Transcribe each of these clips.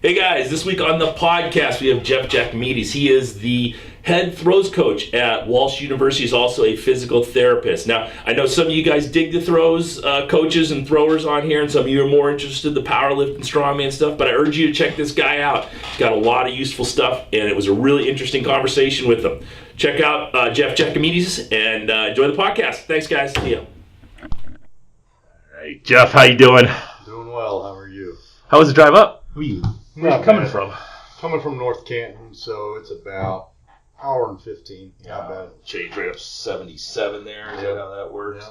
Hey guys, this week on the podcast we have Jeff Jakmides. He is the head throws coach at Walsh University. He's also a physical therapist. Now, I know some of you guys dig the throws coaches and throwers on here, and some of you are more interested in the powerlift and strongman stuff, but I urge you to check this guy out. He's got a lot of useful stuff, and it was a really interesting conversation with him. Check out Jeff Jakmides and enjoy the podcast. Thanks, guys. See ya. All right, Jeff, how you doing? Doing well. How are you? How was the drive up? Where you coming from? Coming from North Canton, so it's about an hour and 15. Not bad. Change right up 77 there. Is that how that works?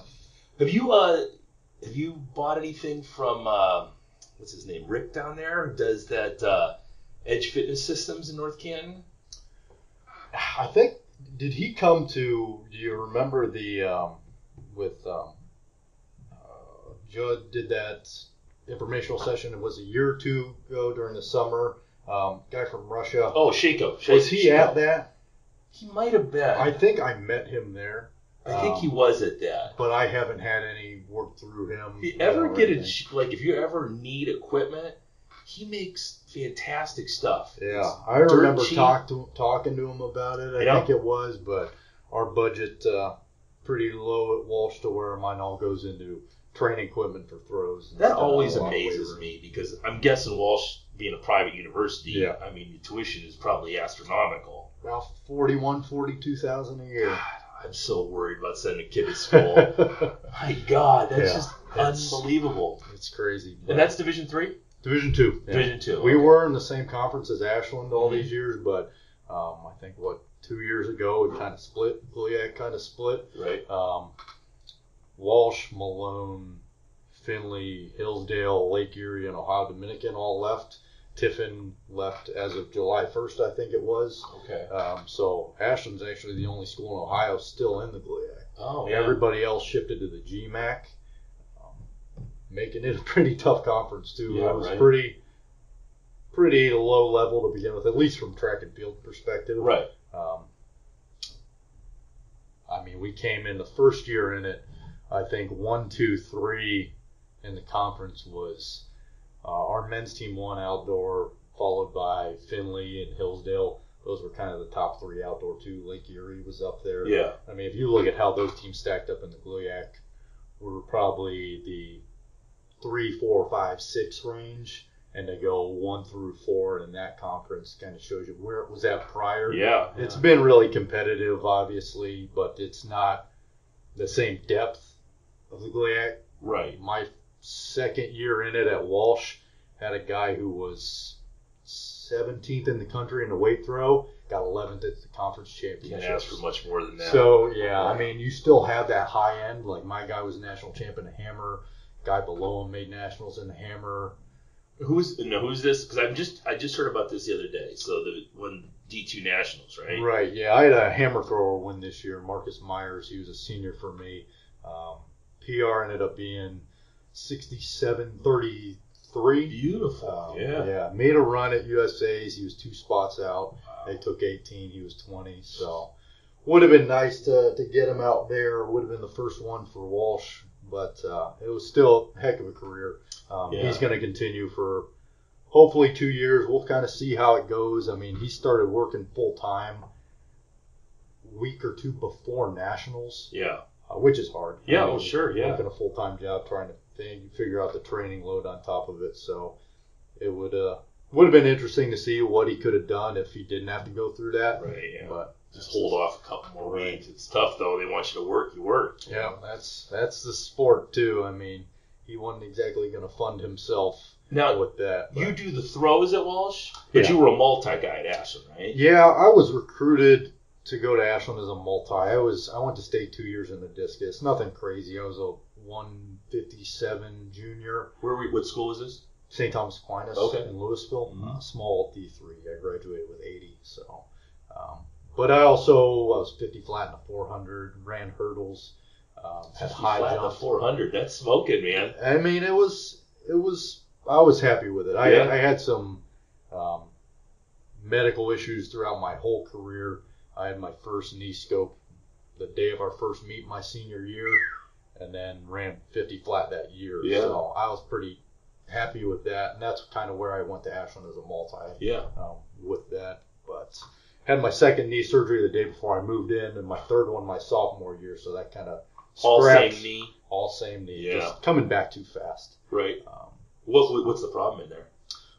Yeah. Have you bought anything from what's his name? Rick down there who does that Edge Fitness Systems in North Canton? I think, did he come to, do you remember the, with Judd did that informational session? It was a year or two ago during the summer. Guy from Russia. Oh, Shako. Was he at that? He might have been. I think I met him there. I think he was at that. But I haven't had any work through him. If you ever if you ever need equipment, he makes fantastic stuff. Yeah, I remember talking to him about it. I think it was, but our budget pretty low at Walsh to where mine all goes into training equipment for throws. That always amazes me because I'm guessing Walsh being a private university, I mean, the tuition is probably astronomical. About $42,000 a year. God, I'm so worried about sending a kid to school. My God, that's just unbelievable. It's crazy. And that's Division III? Division II. Yeah. Division II. We were in the same conference as Ashland all these years, but I think, 2 years ago, it kind of split. GLIAC kind of split. Right. Walsh, Malone, Findlay, Hillsdale, Lake Erie, and Ohio Dominican all left. Tiffin left as of July 1st, I think it was. Okay. So Ashland's actually the only school in Ohio still in the GLIAC. Oh, yeah. Everybody else shifted to the GMAC, making it a pretty tough conference, too. Yeah, it was pretty low level to begin with, at least from track and field perspective. Right. I mean, we came in the first year in it, I think 1, 2, 3 in the conference was our men's team won outdoor, followed by Findlay and Hillsdale. Those were kind of the top 3 outdoor too. Lake Erie was up there. Yeah. I mean, if you look at how those teams stacked up in the GLIAC, we were probably the 3, 4, 5, 6 range, and to go 1 through 4 in that conference kind of shows you where it was at prior. Yeah. It's been really competitive, obviously, but it's not the same depth of the GLIAC. Right. My second year in it at Walsh had a guy who was 17th in the country in the weight throw, got 11th at the conference championship. Can't ask for much more than that. So, I mean, you still have that high end. Like, my guy was national champ in the hammer. Guy below him made nationals in the hammer. Who's this? Because I just heard about this the other day. So the D2 Nationals, right? Right, yeah. I had a hammer thrower win this year, Marcus Myers. He was a senior for me. PR ended up being 67-33. Beautiful. Yeah. Made a run at USA's. He was 2 spots out. Wow. They took 18. He was 20. So would have been nice to get him out there. Would have been the first one for Walsh, but it was still a heck of a career. He's going to continue for hopefully 2 years. We'll kind of see how it goes. I mean, he started working full time a week or 2 before nationals. Yeah. Which is hard. Yeah, sure, yeah. Working a full-time job, trying to figure out the training load on top of it. So it would have been interesting to see what he could have done if he didn't have to go through that. Right, yeah. But just hold off a couple more weeks. It's tough, though. They want you to work, you work. Yeah, that's the sport, too. I mean, he wasn't exactly going to fund himself with that. But you do the throws at Walsh, but you were a multi-guy at Ashland, right? Yeah, I was recruited to go to Ashland as a multi. I went to state 2 years in the discus. Nothing crazy. I was a 157 junior. What school was this? St. Thomas Aquinas in Louisville. Small D3. I graduated with 80. So, but I was 50 flat in the 400. Ran hurdles. Had high jump. The 400. That's smoking, man. I mean, it was. I was happy with it. I had some medical issues throughout my whole career. I had my first knee scope the day of our first meet my senior year, and then ran 50 flat that year. Yeah. So I was pretty happy with that, and that's kind of where I went to Ashland as a multi. Yeah. With that, but had my second knee surgery the day before I moved in, and my third one my sophomore year. So that kind of all same knee. All same knee. Yeah. Just coming back too fast. Right. What's the problem in there?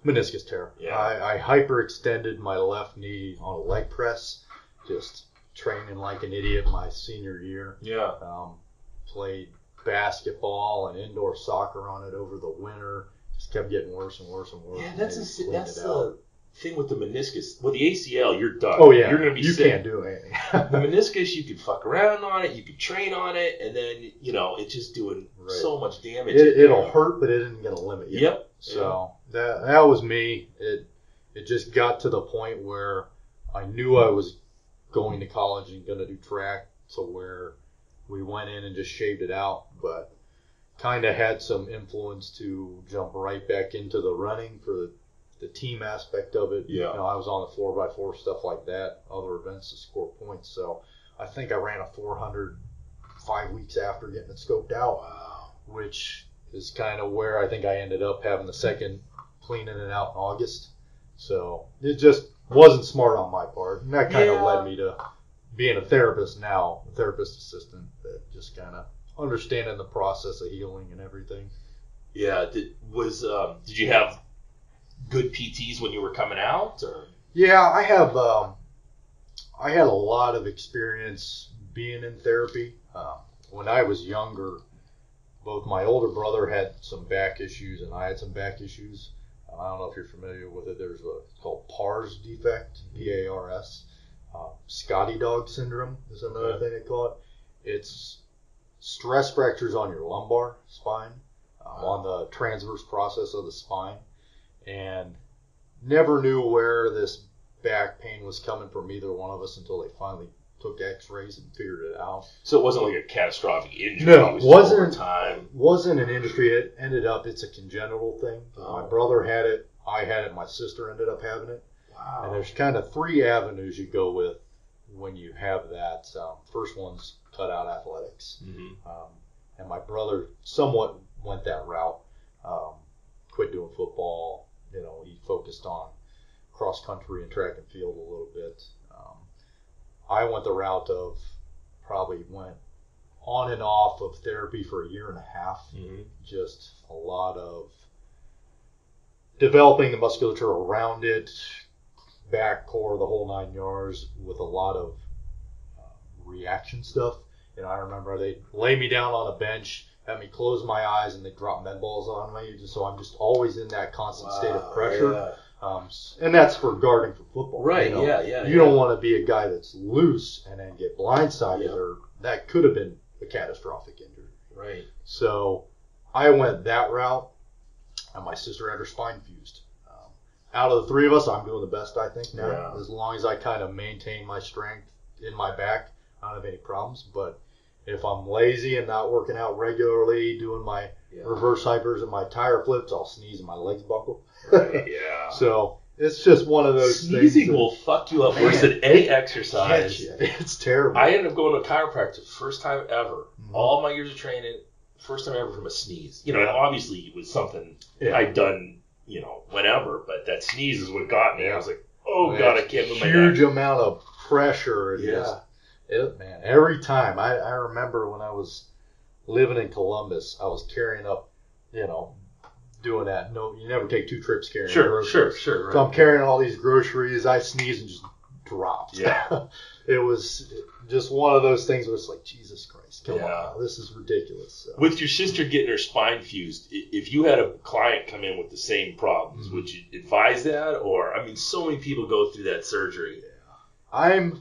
Meniscus tear. Yeah. I hyperextended my left knee on a leg press, just training like an idiot my senior year. Yeah. Played basketball and indoor soccer on it over the winter. Just kept getting worse and worse and worse. Yeah, that's the thing with the meniscus. Well, the ACL, you're done. Oh yeah, you're gonna be you sick. Can't do anything. The meniscus, you could fuck around on it, you could train on it, and then it's just doing so much damage. It'll hurt, but it isn't gonna limit you. Yep. So that was me. It just got to the point where I knew I was going to college and gonna do track, to where we went in and just shaved it out, but kind of had some influence to jump right back into the running for the team aspect of it. Yeah. I was on the 4x4, stuff like that, other events to score points. So I think I ran a 400 5 weeks after getting it scoped out. Wow. Which is kind of where I think I ended up having the second cleaning it out in August. So it just wasn't smart on my part. And that kind of led me to being a therapist now, a therapist assistant, that just kind of understanding the process of healing and everything. Yeah. Did you have good PTs when you were coming out? Or? Yeah, I have. I had a lot of experience being in therapy. When I was younger, both my older brother had some back issues and I had some back issues. I don't know if you're familiar with it. There's it's called PARS defect, PARS. Scotty dog syndrome is another thing they call it. It's stress fractures on your lumbar spine, on the transverse process of the spine, and never knew where this back pain was coming from either one of us until they finally took x-rays and figured it out. So it wasn't like a catastrophic injury? No, it wasn't an injury. It ended up, it's a congenital thing. My brother had it, I had it, my sister ended up having it. Wow. And there's kind of three avenues you go with when you have that. First one's cut out athletics. Mm-hmm. And my brother somewhat went that route. Quit doing football. He focused on cross country and track and field a little bit. I went the route of probably went on and off of therapy for a year and a half. Mm-hmm. Just a lot of developing the musculature around it, back, core, the whole 9 yards, with a lot of reaction stuff. I remember they'd lay me down on a bench, have me close my eyes, and they'd drop med balls on me. So I'm just always in that constant state of pressure. Yeah. And that's for guarding for football. Right, You don't want to be a guy that's loose and then get blindsided, or that could have been a catastrophic injury. Right. So I went that route, and my sister had her spine fused. Out of the three of us, I'm doing the best, I think, now. Yeah. As long as I kind of maintain my strength in my back, I don't have any problems. But if I'm lazy and not working out regularly, doing my reverse hypers and my tire flips, I'll sneeze and my legs buckle. Yeah. So it's just one of those things. Sneezing will fuck you up worse than any exercise. It's terrible. I ended up going to a chiropractor first time ever. Mm-hmm. All my years of training, first time ever from a sneeze. And obviously it was something I'd done, whenever, but that sneeze is what got me. I was like, oh God, I can't move my neck. Huge amount of pressure. Man, every time. I remember when I was living in Columbus, I was carrying up, doing that. No, you never take 2 trips carrying groceries. Sure. Right. So I'm carrying all these groceries. I sneezed and just dropped. Yeah. It was just one of those things where it's like, Jesus Christ, come on, this is ridiculous. So. With your sister getting her spine fused, if you had a client come in with the same problems, would you advise that? Or, so many people go through that surgery. Yeah.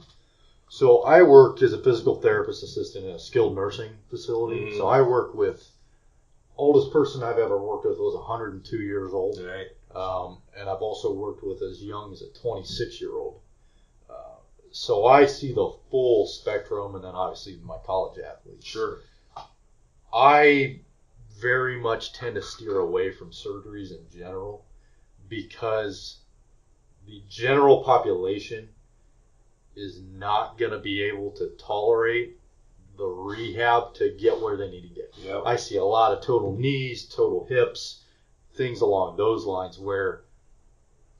So I worked as a physical therapist assistant in a skilled nursing facility. Mm-hmm. So I worked with, oldest person I've ever worked with was 102 years old. Right. And I've also worked with as young as a 26-year-old. So I see the full spectrum, and then obviously my college athletes. Sure. I very much tend to steer away from surgeries in general because the general population is not going to be able to tolerate the rehab to get where they need to get. Yep. I see a lot of total knees, total hips, things along those lines where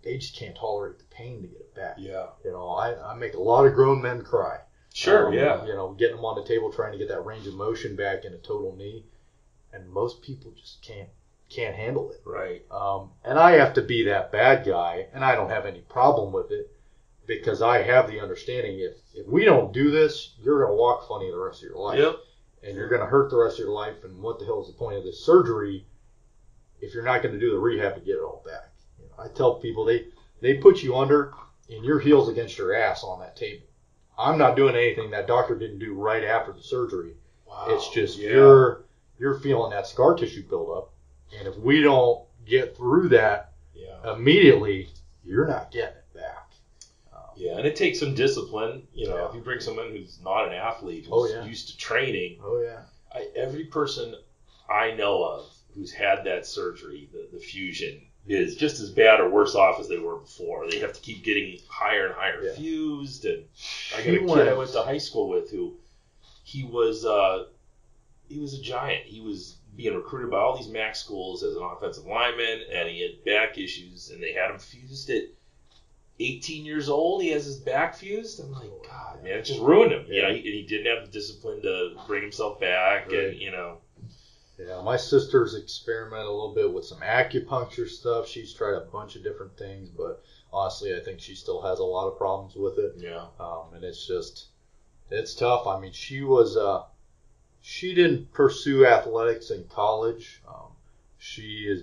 they just can't tolerate the pain to get it back. Yeah. I make a lot of grown men cry. Sure, yeah. Getting them on the table, trying to get that range of motion back in a total knee, and most people just can't handle it. Right. And I have to be that bad guy, and I don't have any problem with it because I have the understanding if we don't do this, you're going to walk funny the rest of your life. Yep. And you're going to hurt the rest of your life. And what the hell is the point of this surgery if you're not going to do the rehab to get it all back? I tell people they put you under and your heel's against your ass on that table. I'm not doing anything that doctor didn't do right after the surgery. Wow. It's just you're feeling that scar tissue buildup. And if we don't get through that immediately, you're not getting it back. Yeah, and it takes some discipline. If you bring someone who's not an athlete, who's used to training. Oh, yeah. Every person I know of who's had that surgery, the fusion, is just as bad or worse off as they were before. They have to keep getting higher and higher fused. And I got a kid I went to high school with who he was a giant. He was being recruited by all these MAC schools as an offensive lineman, and he had back issues, and they had him fused at 18 years old. He has his back fused. I'm like, God, man, it just ruined him. Yeah. He didn't have the discipline to bring himself back, Right. and Yeah, my sister's experimented a little bit with some acupuncture stuff. She's tried a bunch of different things, but honestly, I think she still has a lot of problems with it. Yeah. And it's tough. I mean, she didn't pursue athletics in college. She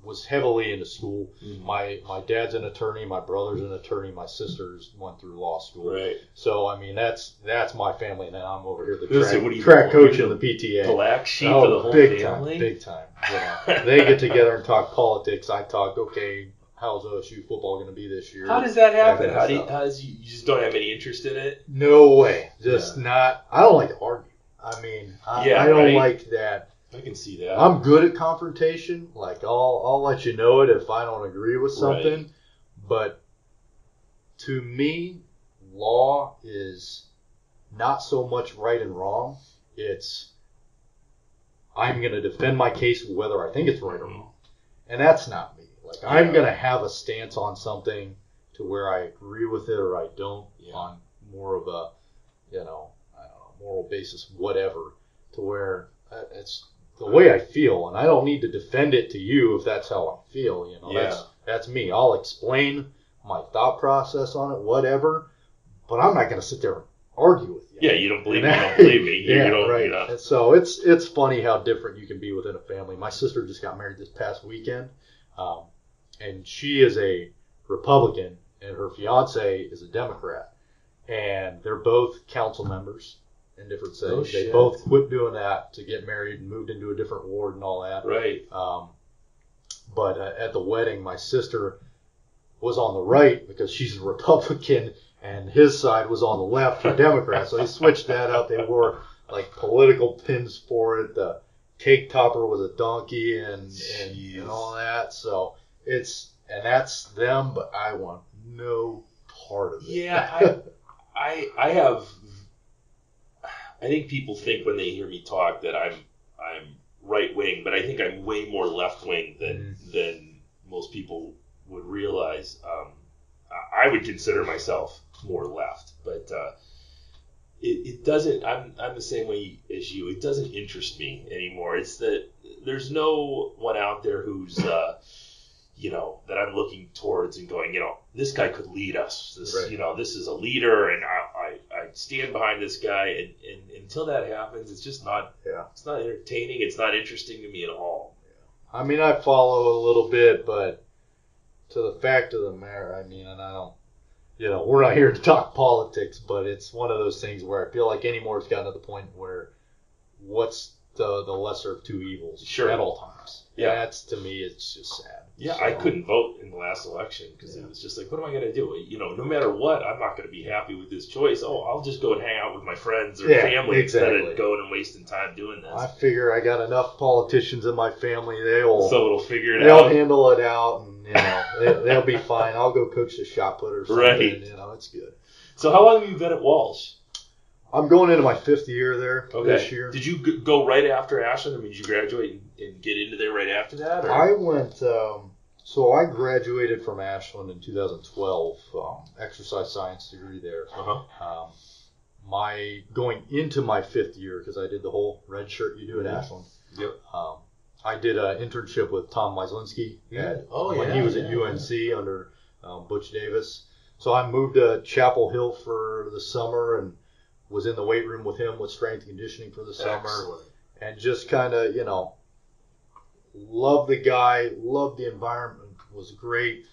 was heavily into school. Mm-hmm. My dad's an attorney, my brother's an attorney, my sisters went through law school. Right. So I mean that's my family, and then I'm over here What the track coach in the PTA. Black sheep of the whole big family. Big time. They get together and talk politics. I talk, okay, how's OSU football going to be this year? How does that happen? That kind of stuff. You just don't have any interest in it? No way. Just not. I don't like to argue. I mean, I don't like that. I can see that. I'm good at confrontation. Like I'll let you know it if I don't agree with something. Right. But to me, law is not so much right and wrong. It's I'm going to defend my case whether I think it's right or wrong. And that's not me. Like I'm going to have a stance on something to where I agree with it or I don't on more of a, I don't know, moral basis, whatever, to where it's the way I feel, and I don't need to defend it to you if that's how I feel. That's me. I'll explain my thought process on it, whatever, but I'm not going to sit there and argue with you. Yeah, you don't believe me. You don't believe me. Yeah, you don't, right. And so it's funny how different you can be within a family. My sister just got married this past weekend, and she is a Republican, and her fiance is a Democrat, and they're both council members in different cities. Oh, they both quit doing that to get married and moved into a different ward and all that. Right. But at the wedding, my sister was on the right because she's a Republican, and his side was on the left for Democrat. So they switched that up. They wore like political pins for it. The cake topper was a donkey and all that. So that's them, but I want no part of it. Yeah, I think people think when they hear me talk that I'm right wing, but I think I'm way more left wing than most people would realize. I would consider myself more left, but it doesn't. I'm the same way as you. It doesn't interest me anymore. It's that there's no one out there who's that I'm looking towards and going, this guy could lead us. This, right. This is a leader, and I stand behind this guy. And until that happens, it's just not. Yeah. It's not entertaining. It's not interesting to me at all. Yeah. I mean, I follow a little bit, but to the fact of the matter, I mean, and I don't. We're not here to talk politics, but it's one of those things where I feel like anymore it's gotten to the point where what's the lesser of two evils at all times. Yeah. That's, to me, it's just sad. Yeah, so, I couldn't vote in the last election because it was just like, what am I going to do? No matter what, I'm not going to be happy with this choice. Oh, I'll just go and hang out with my friends or family instead of going and wasting time doing this. I figure I got enough politicians in my family. So it'll figure it out. They'll handle it out, and they'll be fine. I'll go coach the shot put or something. Right. It's good. So how long have you been at Walsh? I'm going into my 5th year there Okay. this year. Did you go right after Ashland? I mean, did you graduate and get into there right after that? Or? I went. So I graduated from Ashland in 2012, exercise science degree there. Uh-huh. My going into my 5th year, because I did the whole red shirt you do at Ashland. Yep. I did an internship with Tom Myslinski when he was at UNC under Butch Davis. So I moved to Chapel Hill for the summer and was in the weight room with him with strength and conditioning for the summer. Excellent. And just kind of, loved the guy, loved the environment, was great.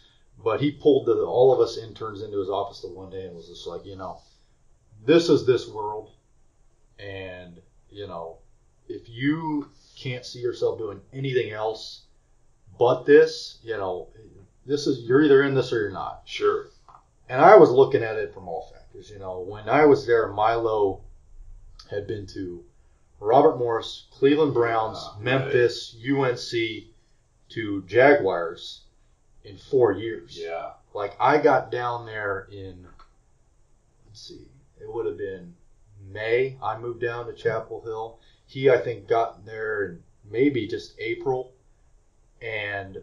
But he pulled all of us interns into his office the one day and was just like, this is this world. And, if you can't see yourself doing anything else but this, you're either in this or you're not. Sure. And I was looking at it from all factors. When I was there, Milo had been to Robert Morris, Cleveland Browns, Memphis, UNC, to Jaguars in 4 years. Yeah. Like, I got down there in, it would have been May. I moved down to Chapel Hill. He, I think, got there in maybe just April. And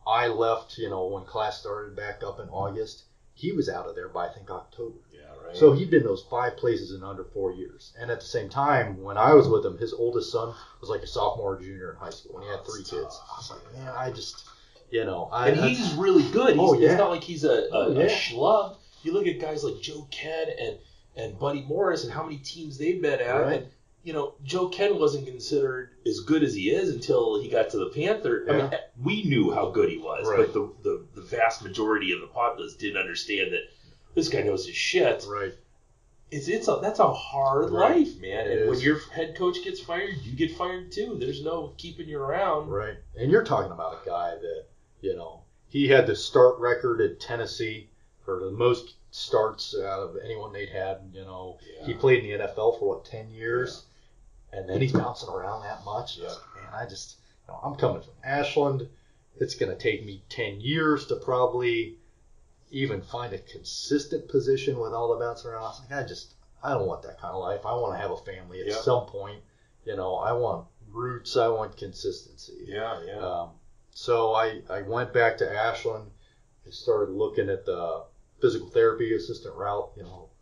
I left, when class started back up in August. He was out of there by, I think, October. Yeah, right. So he'd been those 5 places in under 4 years. And at the same time, when I was with him, his oldest son was like a sophomore or junior in high school, and he had 3 kids. I was like, man, I just, and he's really good. He's not like he's a schlub. You look at guys like Joe Ken and Buddy Morris and how many teams they've been at. Right. And, Joe Ken wasn't considered as good as he is until he got to the Panther. Yeah. I mean, we knew how good he was, right. but the vast majority of the populace didn't understand that this guy knows his shit. Right. That's a hard Right. life, man. It and when is. your head coach gets fired, you get fired too. There's no keeping you around. Right. And you're talking about a guy that, he had the start record at Tennessee for the most starts out of anyone they'd had. He played in the NFL for 10 years, and then he's bouncing around that much. Yeah. Man, I just, I'm coming from Ashland. It's going to take me 10 years to probably even find a consistent position with all the bouncing around. I was like, I don't want that kind of life. I want to have a family at some point. I want roots. I want consistency. Yeah. So I went back to Ashland. I started looking at the physical therapy assistant route.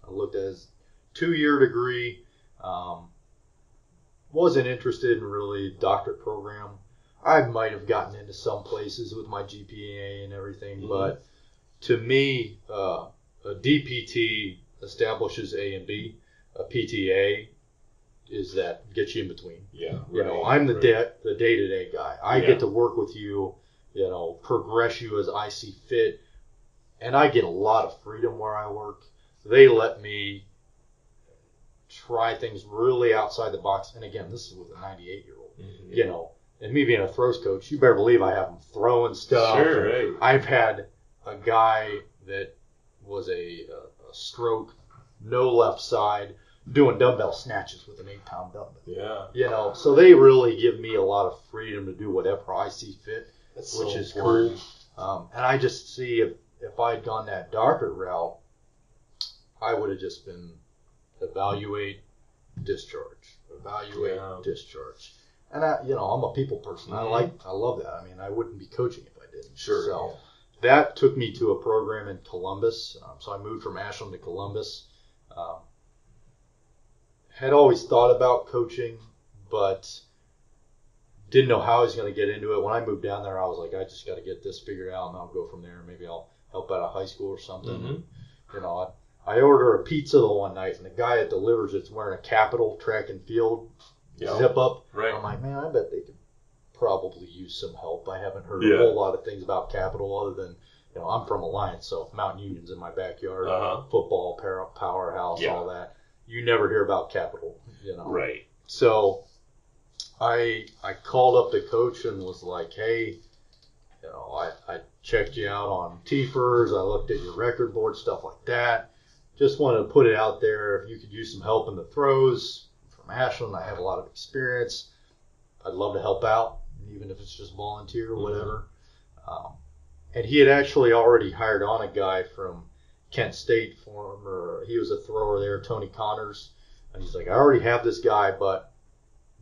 I looked at his 2-year degree. Wasn't interested in really doctorate program. I might have gotten into some places with my GPA and everything, but to me, a DPT establishes A and B. A PTA is that gets you in between. Yeah. I'm the day-to-day guy. I get to work with you, progress you as I see fit, and I get a lot of freedom where I work. They let me try things really outside the box. And again, this is with a 98-year-old, and me being a throws coach, you better believe I have them throwing stuff. Sure, right. I've had a guy that was a stroke, no left side, doing dumbbell snatches with an 8-pound dumbbell. Yeah. So they really give me a lot of freedom to do whatever I see fit, which is cool. And I just see if I had gone that darker route, I would have just been evaluate, discharge. Discharge. And I'm a people person. I love that. I mean, I wouldn't be coaching if I didn't. Sure. So that took me to a program in Columbus. So I moved from Ashland to Columbus. Had always thought about coaching, but didn't know how I was going to get into it. When I moved down there, I was like, I just got to get this figured out, and I'll go from there. Maybe I'll help out a high school or something. And, I order a pizza the one night, and the guy that delivers it's wearing a Capital track and field zip up. Right. I'm like, man, I bet they could probably use some help. I haven't heard a whole lot of things about Capital other than, I'm from Alliance, so Mountain Union's in my backyard, football, powerhouse, all that. You never hear about Capital, Right. So I called up the coach and was like, hey, I checked you out on TFers. I looked at your record board, stuff like that. Just wanted to put it out there. If you could use some help in the throws from Ashland, I have a lot of experience. I'd love to help out, even if it's just volunteer or whatever. And he had actually already hired on a guy from Kent State, he was a thrower there, Tony Connors. And he's like, I already have this guy, but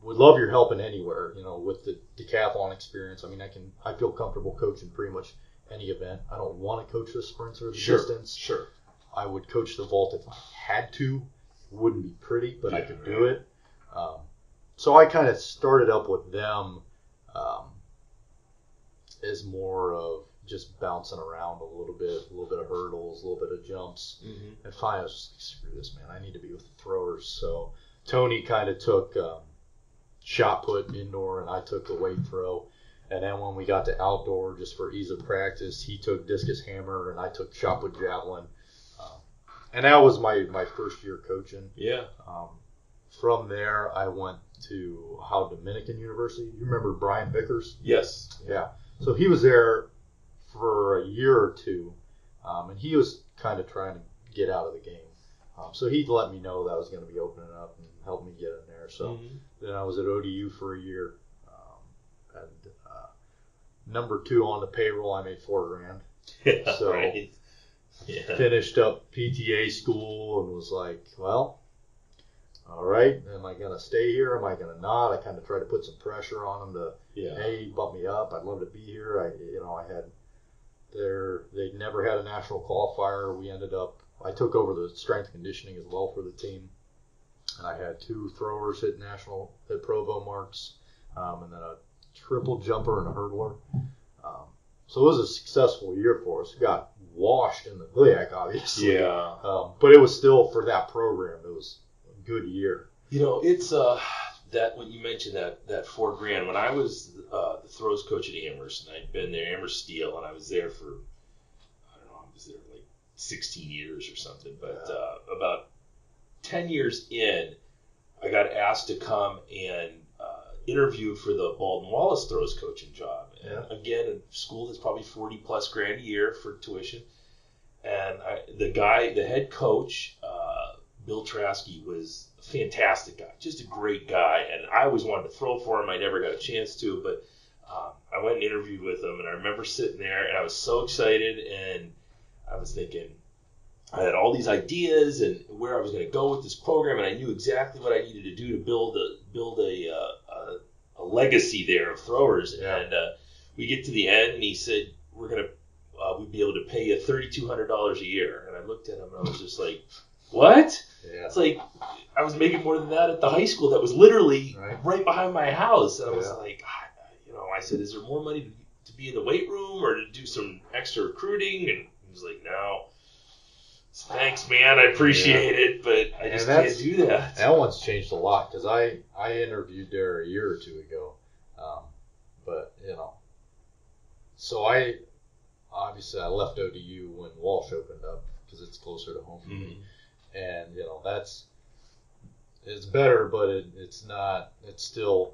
would love your help in anywhere, with the decathlon experience. I mean, I feel comfortable coaching pretty much any event. I don't want to coach the sprints or the distance. Sure. I would coach the vault if I had to. It wouldn't be pretty, but I could do it. So I kind of started up with them as more of just bouncing around a little bit of hurdles, a little bit of jumps. And finally I was just like, screw this, man. I need to be with the throwers. So Tony kind of took shot put indoor, and I took the weight throw. And then when we got to outdoor, just for ease of practice, he took discus hammer, and I took shot put javelin. And that was my first year coaching. Yeah. From there, I went to Dominican University. You remember Brian Vickers? Yes. Yeah. So he was there for a year or two, and he was kind of trying to get out of the game. So he let me know that I was going to be opening up and help me get in there. So then I was at ODU for a year, and number 2 on the payroll, I made $4,000. Yeah, so right. Yeah. Finished up PTA school and was like, well, all right, am I going to stay here? Am I going to not? I kind of tried to put some pressure on them to, hey, bump me up. I'd love to be here. They never had a national qualifier. I took over the strength conditioning as well for the team. And I had 2 throwers hit Provo marks, and then a triple jumper and a hurdler. So it was a successful year for us. We got washed in the GLIAC, obviously. Yeah. But it was still, for that program, it was a good year. It's that when you mentioned that $4,000, when I was the throws coach at Amherst, and I'd been there, Amherst Steel, and I was there for, I was there like 16 years or something, but about 10 years in, I got asked to come and interview for the Baldwin Wallace throws coaching job. And again, a school that's probably $40,000+ a year for tuition. And the head coach, Bill Traskey, was a fantastic guy, just a great guy. And I always wanted to throw for him. I never got a chance to, but I went and interviewed with him. And I remember sitting there, and I was so excited. And I was thinking, I had all these ideas and where I was going to go with this program, and I knew exactly what I needed to do to build a legacy there of throwers. Yeah. And we get to the end, and he said, we'd be able to pay you $3,200 a year. And I looked at him, and I was just like, what? Yeah. It's like I was making more than that at the high school that was literally right behind my house. And I was like, I said, is there more money to be in the weight room or to do some extra recruiting? And he was like, no. Thanks, man. I appreciate it, but I just can't do that. That one's changed a lot, because I interviewed there a year or 2 ago. So I left ODU when Walsh opened up because it's closer to home for me. And, it's better, but it's not, I'm still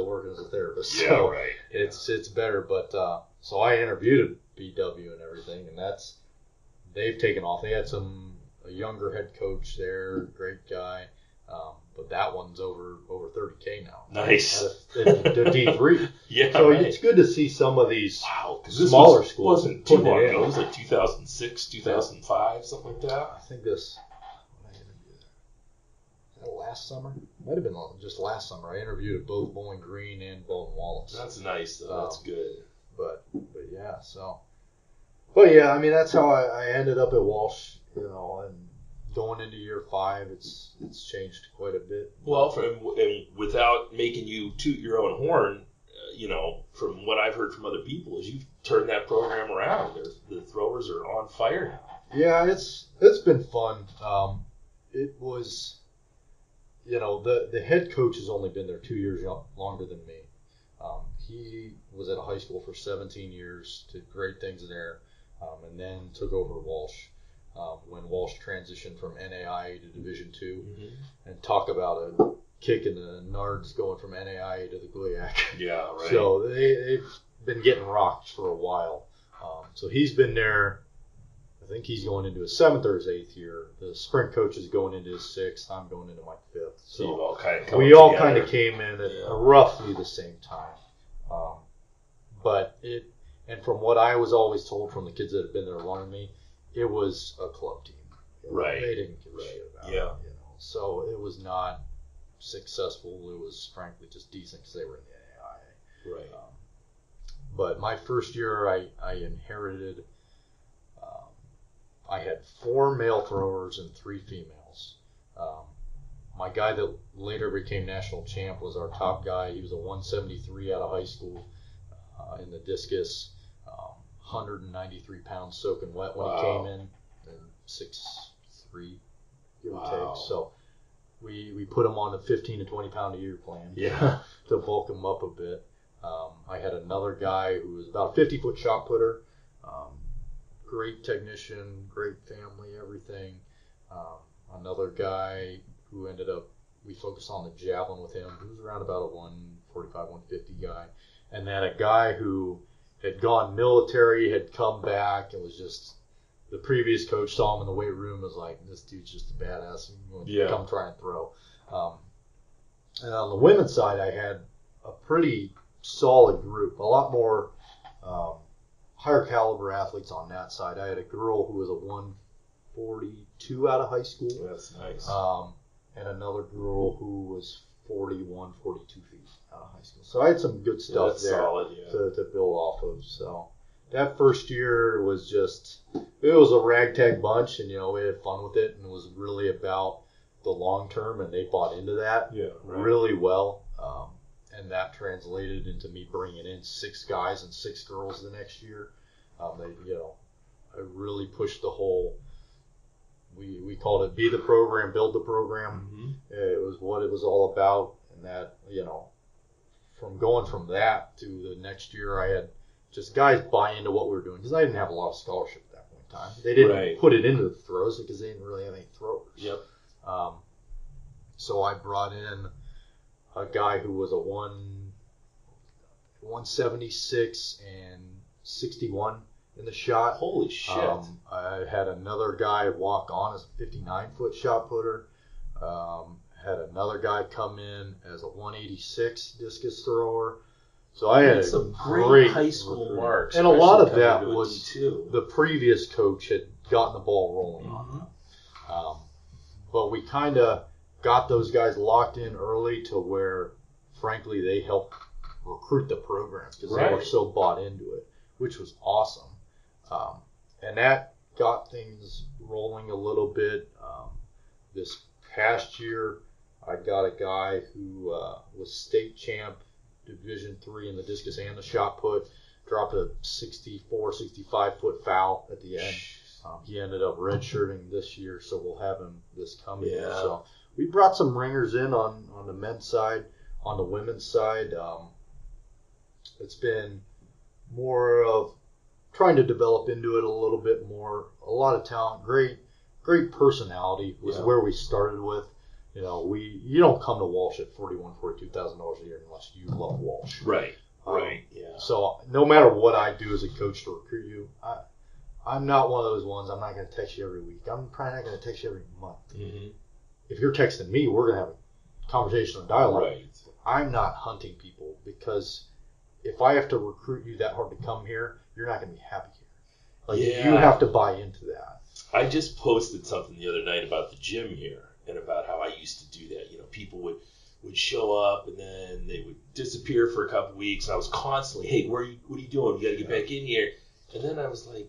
working as a therapist. So right. It's better, but, so I interviewed at BW and everything, and they've taken off. They had a younger head coach there, great guy, but that one's over $30K now. Nice. The D3. Yeah. So it's good to see some of these smaller schools. Wasn't too long ago. It was like 2006, 2005, something like that. I think this. Last summer? Might have been just last summer. I interviewed at both Bowling Green and Baldwin Wallace. That's nice, though. That's good. But yeah, so. But yeah, I mean, that's how I ended up at Walsh, and going into year 5, it's changed quite a bit. Well, and without making you toot your own horn, from what I've heard from other people, is you've turned that program around. The throwers are on fire now. Yeah, it's been fun. It was, the head coach has only been there 2 years longer than me. He was at a high school for 17 years, did great things there. And then took over Walsh when Walsh transitioned from NAIA to Division II. And talk about a kick in the nards going from NAIA to the GLIAC. Yeah, right. So they've been getting rocked for a while. So he's been there. I think he's going into his 7th or his 8th year. The sprint coach is going into his 6th. I'm going into my 5th. So we all kind of came in at roughly the same time. And from what I was always told from the kids that had been there longer than me, it was a club team. Right. They didn't give a shit about it. So it was not successful. It was frankly just decent because they were in the AAIA. Right. But my first year, I inherited. I had 4 male throwers and 3 females. My guy that later became national champ was our top guy. He was a 173 out of high school in the discus, 193 pounds soaking wet when he came in, and 6'3", give or take. So we put him on the 15 to 20 pound a year plan to bulk him up a bit. I had another guy who was about a 50-foot shot putter, great technician, great family, everything. Another guy who ended up, we focused on the javelin with him, who was around about a 145, 150 guy. And then a guy who had gone military, had come back, and was just, the previous coach saw him in the weight room, was like, this dude's just a badass, come try and throw. And on the women's side, I had a pretty solid group, a lot more higher caliber athletes on that side. I had a girl who was a 142 out of high school. That's nice. And another girl who was 41, 42 feet out of high school. So I had some good stuff there solid, to build off of. So that first year was just, it was a ragtag bunch, and we had fun with it, and it was really about the long term, and they bought into that really well. And that translated into me bringing in 6 guys and 6 girls the next year. I really pushed the whole, we called it be the program, build the program. Mm-hmm. It was what it was all about. And that, from going from that to the next year, I had just guys buy into what we were doing, because I didn't have a lot of scholarship at that point in time. They didn't put it into the throws because they didn't really have any throwers. Yep. So I brought in a guy who was a 176 and 61 in the shot. Holy shit. I had another guy walk on as a 59-foot shot putter. Had another guy come in as a 186 discus thrower. So I had some great high school marks. And a lot of that was the previous coach had gotten the ball rolling on them. But we kind of got those guys locked in early to where, frankly, they helped recruit the programs because they were so bought into it, which was awesome. And that got things rolling a little bit. This past year, I got a guy who was state champ, Division III in the discus and the shot put, dropped a 64, 65-foot foul at the end. He ended up redshirting this year, so we'll have him this coming year. So we brought some ringers in on the men's side. On the women's side, it's been more of trying to develop into it a little bit more. A lot of talent, great personality was where we started with. You don't come to Walsh at $41,000, $42,000 a year unless you love Walsh. Right. So no matter what I do as a coach to recruit you, I'm not one of those ones. I'm not going to text you every week. I'm probably not going to text you every month. Mm-hmm. If you're texting me, we're going to have a conversation or dialogue. Right. I'm not hunting people, because if I have to recruit you that hard to come here, you're not going to be happy here. You have to buy into that. I just posted something the other night about the gym here and about how I used to do that. People would show up and then they would disappear for a couple weeks. And I was constantly, hey, what are you doing? You got to get back in here. And then I was like,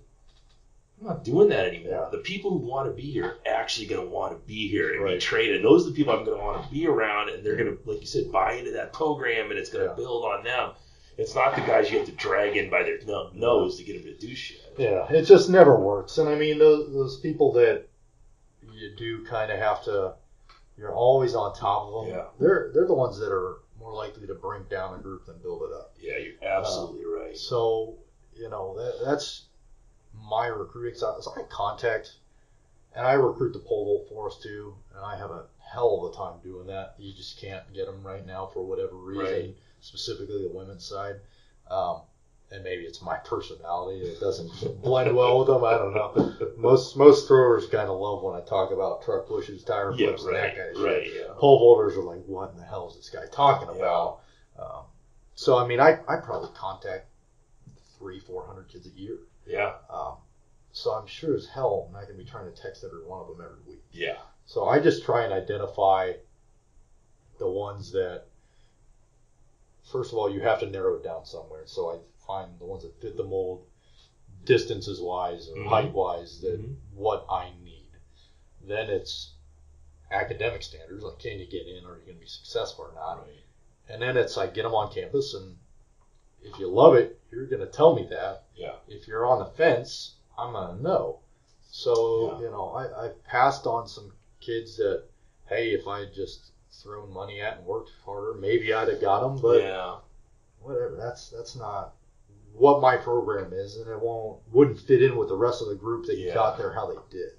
I'm not doing that anymore. Yeah. The people who want to be here are actually going to want to be here and be trained. And those are the people I'm going to want to be around. And they're going to, like you said, buy into that program, and it's going to build on them. It's not the guys you have to drag in by their nose to get them to do shit. Yeah, it just never works. And I mean, those people that you do kind of have to, you're always on top of them. Yeah. They're the ones that are more likely to bring down a group than build it up. Yeah, you're absolutely right. So, that's my recruiting side. So I contact, and I recruit the pole vault for us too, and I have a hell of a time doing that. You just can't get them right now for whatever reason, specifically the women's side. And maybe it's my personality. It doesn't blend well with them. I don't know. Most throwers kind of love when I talk about truck pushes, tire flips, and that kind of shit. Yeah. Pole vaulters are like, what in the hell is this guy talking about? So, I mean, I probably contact 300-400 kids a year. Yeah. So I'm sure as hell I'm not going to be trying to text every one of them every week. Yeah. So I just try and identify the ones that, first of all, you have to narrow it down somewhere. So I find the ones that fit the mold, distances wise or height wise, that what I need. Then it's academic standards, like can you get in, or are you going to be successful or not? Right. And then it's like get them on campus, and if you love it, you're going to tell me that. Yeah. If you're on the fence, I'm going to know. So, I've passed on some kids that, hey, if I just thrown money at and worked harder, maybe I'd have got them, but whatever. That's not what my program is, and it wouldn't fit in with the rest of the group that got there how they did.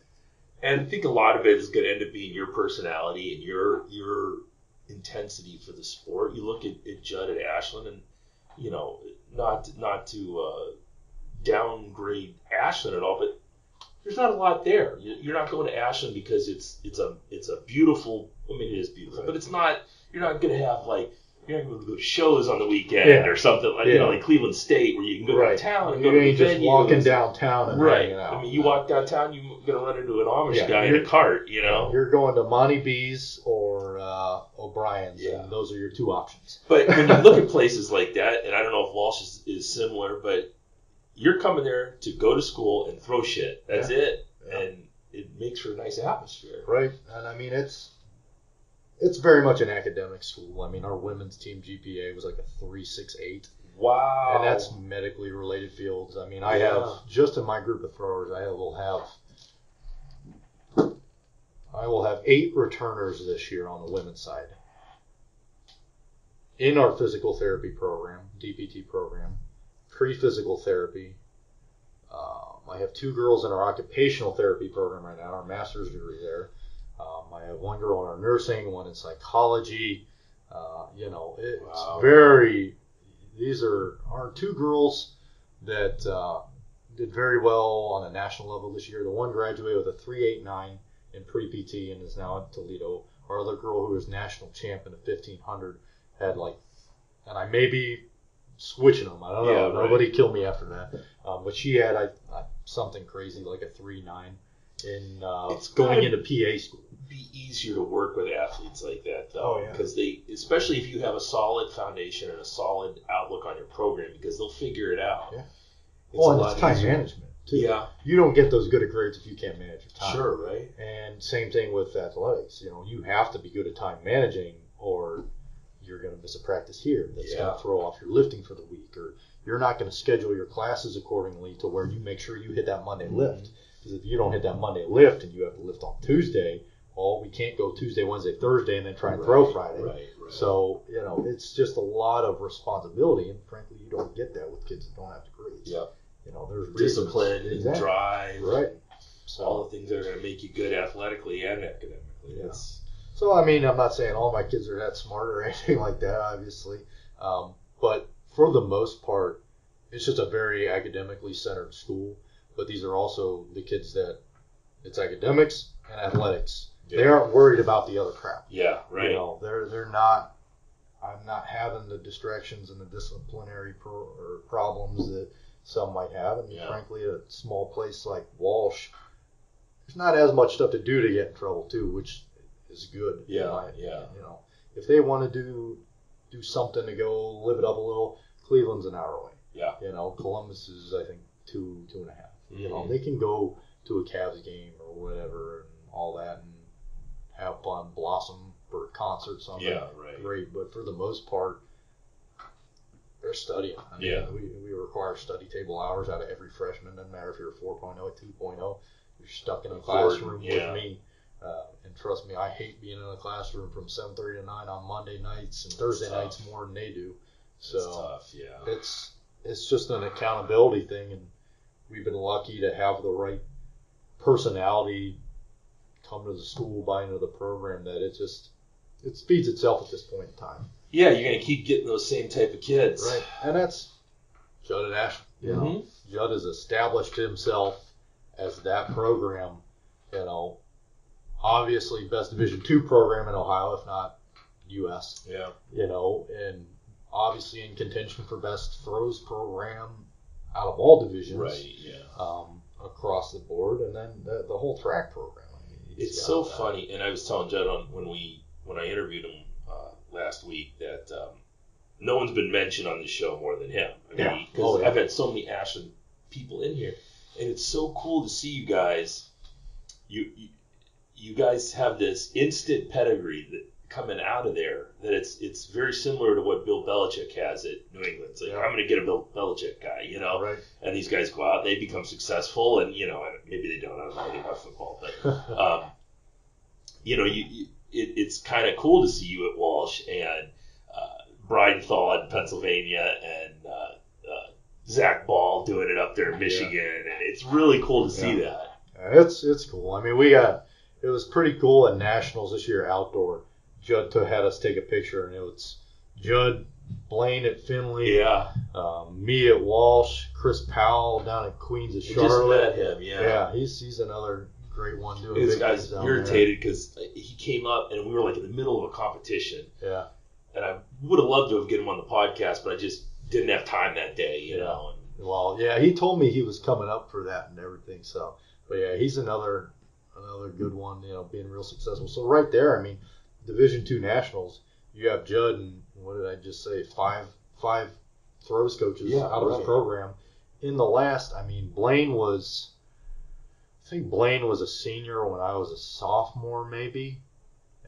And I think a lot of it is going to end up being your personality and your intensity for the sport. You look at Judd at Ashland, and not to downgrade Ashland at all, but there's not a lot there. You're not going to Ashland because it's a beautiful. I mean, it is beautiful, but it's not. You're not going to have you're not going to go to shows on the weekend or something like Cleveland State, where you can go downtown and go to the ain't just venue. walking downtown and hanging out. I mean, you walk downtown, you're going to run into an Amish guy in a cart. You're going to Monty B's or O'Brien's, and those are your two options. But when you look at places like that, and I don't know if Walsh is similar, but you're coming there to go to school and throw shit. That's it. Yeah. And it makes for a nice atmosphere. Right. And I mean, it's very much an academic school. I mean, our women's team GPA was like a 3.68. Wow. And that's medically related fields. I mean, I have, just in my group of throwers, I will have 8 returners this year on the women's side. In our physical therapy program, DPT program, pre-physical therapy. I have 2 girls in our occupational therapy program right now, our master's degree there. I have 1 girl in our nursing, 1 in psychology. These are our 2 girls that did very well on a national level this year. The one graduated with a 3.89 in pre-PT and is now at Toledo. Our other girl, who was national champ in the 1500, had and I may be switching them. I don't know. Nobody killed me after that. But she had something crazy like a 3.9 in going into PA school. Be easier to work with athletes like that, though, because they, especially if you have a solid foundation and a solid outlook on your program, because they'll figure it out. Yeah. It's time management too. Yeah. You don't get those good at grades if you can't manage your time. Sure, right. And same thing with athletics. You have to be good at time managing, or you're going to miss a practice here. That's going to throw off your lifting for the week, or you're not going to schedule your classes accordingly to where you make sure you hit that Monday lift. Because if you don't hit that Monday lift and you have to lift on Tuesday, well, we can't go Tuesday, Wednesday, Thursday, and then try and throw Friday. Right. So, it's just a lot of responsibility, and frankly, you don't get that with kids that don't have degrees. Yeah. There's discipline and drive. Right. So all the things that are going to make you good athletically and academically. Yeah. So, I mean, I'm not saying all my kids are that smart or anything like that, obviously. But for the most part, it's just a very academically centered school. But these are also the kids that it's academics and athletics. Yeah. They aren't worried about the other crap. Yeah, right. They're not. I'm not having the distractions and the disciplinary problems that some might have. And frankly, a small place like Walsh, there's not as much stuff to do to get in trouble too, which is good. Yeah. If they want to do something to go live it up a little, Cleveland's an hour away. Yeah. Columbus is, I think, 2.5. They can go to a Cavs game or whatever and all that and have fun, blossom for a concert, something. Yeah, right. Great, but for the most part, they're studying. We require study table hours out of every freshman. Doesn't matter if you're a 4.0, 2.0. You're stuck in a classroom with me. And trust me, I hate being in a classroom from 7:30 to 9 on Monday nights and Thursday nights more than they do. So it's tough, it's just an accountability thing, and we've been lucky to have the right personality come to the school, buy into the program, that it feeds itself at this point in time. Yeah, you're going to keep getting those same type of kids. Right. And that's Judd and Ashland. Judd has established himself as that program, obviously best Division II program in Ohio, if not U.S. Yeah. And obviously in contention for best throws program out of all divisions. Right, yeah. Across the board, and then the whole track program. It's so funny, and I was telling Judd when I interviewed him last week that no one's been mentioned on the show more than him. I mean, because I've had so many Ashland people in here, and it's so cool to see you guys. You guys have this instant pedigree that coming out of there that it's very similar to what Bill Belichick has at New England. It's like, I'm going to get a Bill Belichick guy, you know. Right. And these guys go out, they become successful, and you know, maybe they don't. I don't know anything about football, but you know, it's kind of cool to see you at Walsh and Bridenthal in Pennsylvania and Zach Ball doing it up there in Michigan, and it's really cool to see that. It's cool. I mean, it was pretty cool at Nationals this year outdoor. Judd had us take a picture, and it was Judd, Blaine at Finley, me at Walsh, Chris Powell down at Queens of Charlotte. Just met him, yeah. He's another great one doing this big guy's things down irritated because he came up and we were like in the middle of a competition. Yeah. And I would have loved to have get him on the podcast, but I just didn't have time that day, you know. And, well, yeah, he told me he was coming up for that and everything. So, but yeah, he's another good one, you know, being real successful. So right there, I mean, Division II Nationals, you have Judd and what did I just say? Five throws coaches out of his program. In the last, I mean, I think Blaine was a senior when I was a sophomore, maybe,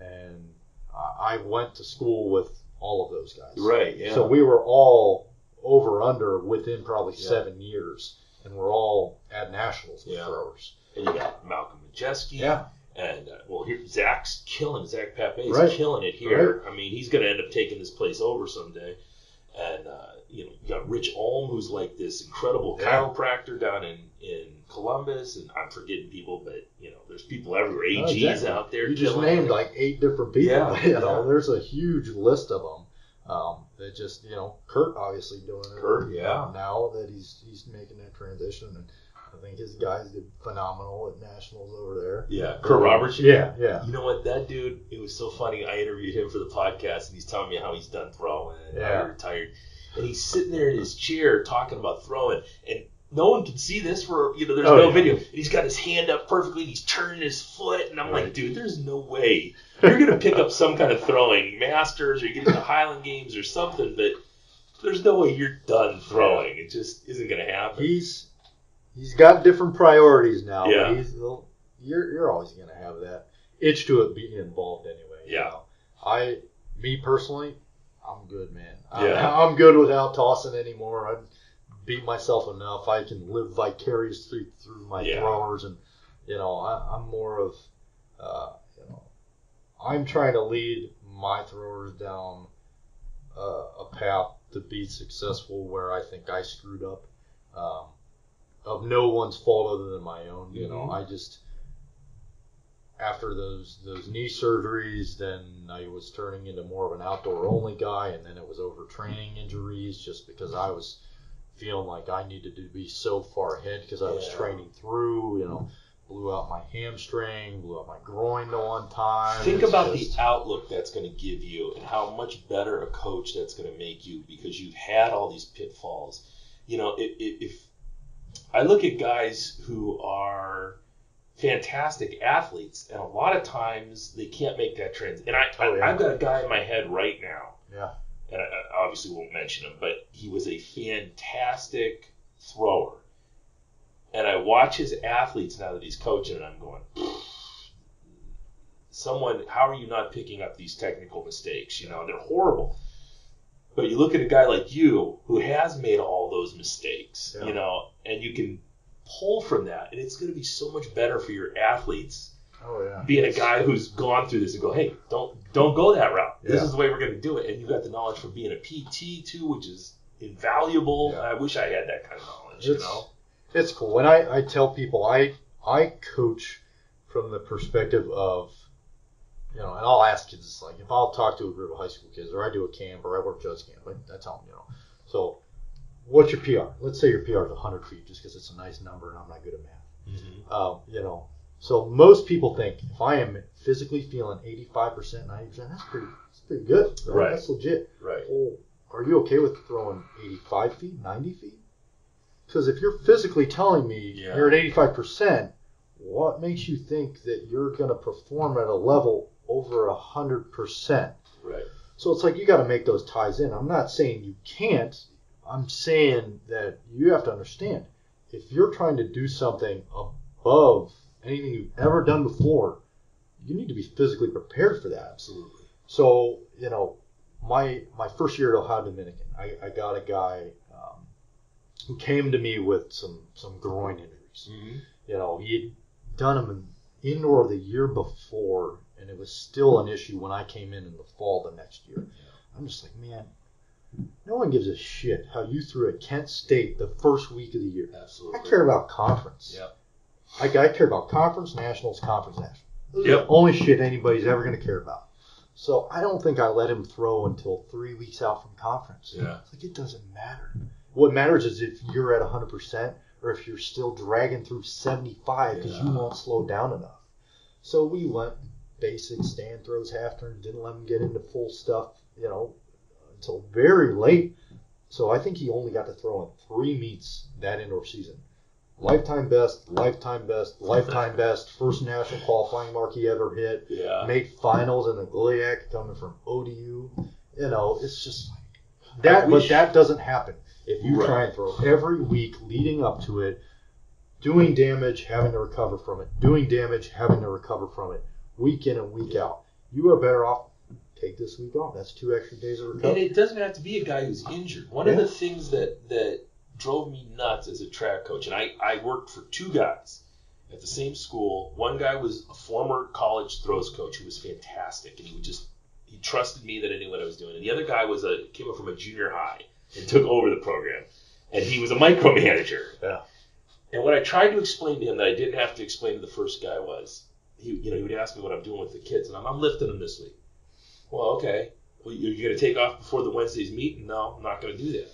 and I went to school with all of those guys. Right. Yeah. So we were all over under within probably 7 years, and we're all at nationals with throwers. And you got Malcolm Majeski. Yeah. And here Zach's killing. Zach Pape's killing it here. Right. I mean, he's going to end up taking this place over someday. And you know, you got Rich Olm, who's like this incredible chiropractor down in Columbus, and I'm forgetting people, but you know, there's people everywhere. AG's out there. You just named like 8 different people. Yeah, you know, there's a huge list of them. That just, you know, Kurt obviously doing it. Kurt, now that he's making that transition, and I think his guys did phenomenal at nationals over there. Yeah, Kurt Robertson. Yeah. You know what, that dude? It was so funny. I interviewed him for the podcast, and he's telling me how he's done throwing and how he retired. And he's sitting there in his chair talking about throwing, and no one can see this for, you know, there's no video. And he's got his hand up perfectly, and he's turning his foot, and I'm like, dude, there's no way. You're going to pick up some kind of throwing, Masters, or you're getting the Highland Games or something, but there's no way you're done throwing. It just isn't going to happen. He's got different priorities now. Yeah. But you're always going to have that itch to it being involved anyway. Yeah. You know? Me personally, I'm good, man. Yeah. I'm good without tossing anymore. I've beat myself enough. I can live vicariously through my throwers, and you know, I'm more of, you know, I'm trying to lead my throwers down a path to be successful where I think I screwed up, of no one's fault other than my own. You know, I just, after those knee surgeries, then I was turning into more of an outdoor only guy, and then it was overtraining injuries just because I was feeling like I needed to be so far ahead because I was training through, you know, blew out my hamstring, blew out my groin to one time. Think about the outlook that's going to give you and how much better a coach that's going to make you because you've had all these pitfalls. You know, if I look at guys who are fantastic athletes, and a lot of times they can't make that transition. And I've got a guy in my head right now. Yeah. And I obviously won't mention him, but he was a fantastic thrower. And I watch his athletes now that he's coaching, and I'm going, how are you not picking up these technical mistakes? You know, they're horrible. But you look at a guy like you who has made all those mistakes, you know, and you can pull from that, and it's going to be so much better for your athletes. Being a guy who's gone through this and go, hey, don't go that route. This is the way we're going to do it. And you've got the knowledge from being a PT too, which is invaluable. I wish I had that kind of knowledge. You know, it's cool. And I tell people I coach from the perspective of, you know, and I'll ask kids, it's like if I'll talk to a group of high school kids, or I do a camp, or I work Judd's camp, I tell them, you know, so what's your PR? Let's say your PR is 100 feet, just because it's a nice number and I'm not good at math. You know. So most people think if I am physically feeling 85%, 90%, that's pretty good. Right? That's legit. Right. Well, are you okay with throwing 85 feet, 90 feet? Because if you're physically telling me you're at 85%, what makes you think that you're going to perform at a level over 100%? Right. So it's like you got to make those ties in. I'm not saying you can't. I'm saying that you have to understand, if you're trying to do something above anything you've ever done before, you need to be physically prepared for that. Absolutely. So, my first year at Ohio Dominican, I got a guy who came to me with some groin injuries. Mm-hmm. He had done them indoor the year before, and it was still an issue when I came in the fall the next year. I'm just like, man, no one gives a shit how you threw at Kent State the first week of the year. Absolutely. I care about conference. Yep. I care about conference, nationals, conference, nationals. Those are Yep. the only shit anybody's ever going to care about. So I don't think I let him throw until 3 weeks out from conference. Yeah. It's like, it doesn't matter. What matters is if you're at 100% or if you're still dragging through 75 because you won't slow down enough. So we went basic stand throws, half turns, didn't let him get into full stuff, until very late. So I think he only got to throw in 3 meets that indoor season. Lifetime best, lifetime best, lifetime best. First national qualifying mark he ever hit. Yeah. Made finals in the GLIAC coming from ODU. It's just like that. But that doesn't happen if you try and throw every week leading up to it, doing damage, having to recover from it, doing damage, having to recover from it, week in and week out. You are better off take this week off. That's 2 extra days of recovery. And it doesn't have to be a guy who's injured. One of the things that drove me nuts as a track coach, and I worked for 2 guys at the same school. One guy was a former college throws coach who was fantastic, and he trusted me that I knew what I was doing. And the other guy came up from a junior high and took over the program, and he was a micromanager. Yeah. And what I tried to explain to him that I didn't have to explain to the first guy was, he would ask me what I'm doing with the kids, and I'm lifting them this week. Well, okay. Well, you're going to take off before the Wednesday's meet? No, I'm not going to do that.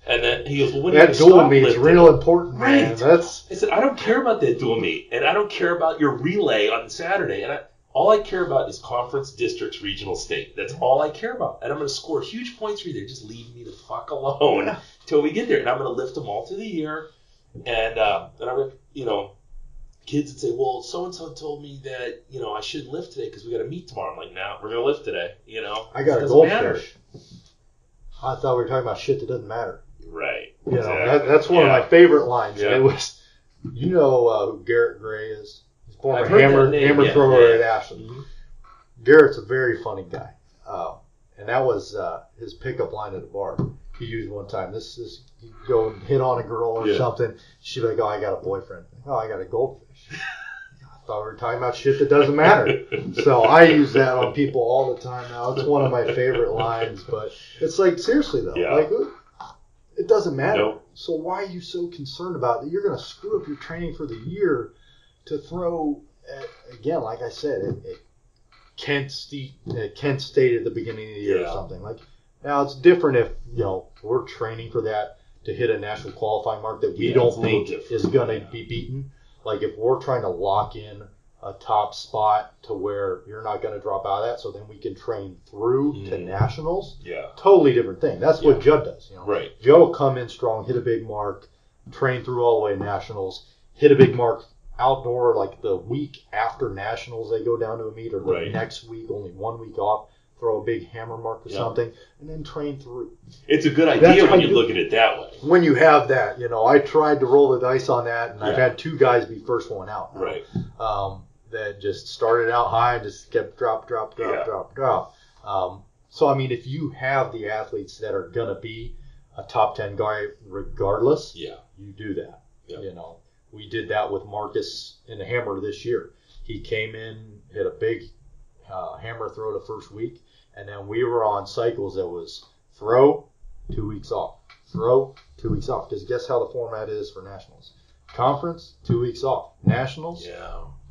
And then he goes, well, when are you going to dual stop meet's lifting? real important, man. Right. I said, I don't care about that dual meet, and I don't care about your relay on Saturday. And all I care about is conference, districts, regional, state. That's all I care about. And I'm going to score huge points for you there. Just leave me the fuck alone till we get there. And I'm going to lift them all through the year. And I'm going to, kids would say, well, so-and-so told me that, I shouldn't lift today because we got to meet tomorrow. I'm like, no, we're going to lift today. I got a goldfish. I thought we were talking about shit that doesn't matter. Right. Exactly. That's one of my favorite lines. Yeah. It was, who Garrett Gray is? He's a former I've heard hammer that name, thrower at Ashland. Mm-hmm. Garrett's a very funny guy. And that was his pickup line at the bar. He used one time. This he'd go and hit on a girl or something. She'd be like, oh, I got a boyfriend. Oh, I got a goldfish. I thought we were talking about shit that doesn't matter. So I use that on people all the time now. It's one of my favorite lines. But it's like, seriously, though. Yeah. Like, it doesn't matter. Nope. So why are you so concerned about it? You're going to screw up your training for the year to throw, again, like I said, at Kent State at the beginning of the year or something. Like, now it's different if, we're training for that to hit a national qualifying mark that we don't think is going to be beaten. Like, if we're trying to lock in a top spot to where you're not going to drop out of that, so then we can train through to nationals. Yeah. Totally different thing. That's what Judd does. Right. Judd will come in strong, hit a big mark, train through all the way to nationals, hit a big mark outdoor, like the week after nationals they go down to a meet, or the next week, only 1 week off, throw a big hammer mark or something, and then train through. It's a good idea when you look at it that way. When you have that, I tried to roll the dice on that, and I've had 2 guys be first one out. Now, right. That just started out high and just kept drop. So, I mean, if you have the athletes that are going to be a top 10 guy regardless, you do that. Yeah. We did that with Marcus in the hammer this year. He came in, hit a big hammer throw the first week, and then we were on cycles that was throw, 2 weeks off. Throw, 2 weeks off. Because guess how the format is for nationals? Conference, 2 weeks off. Nationals,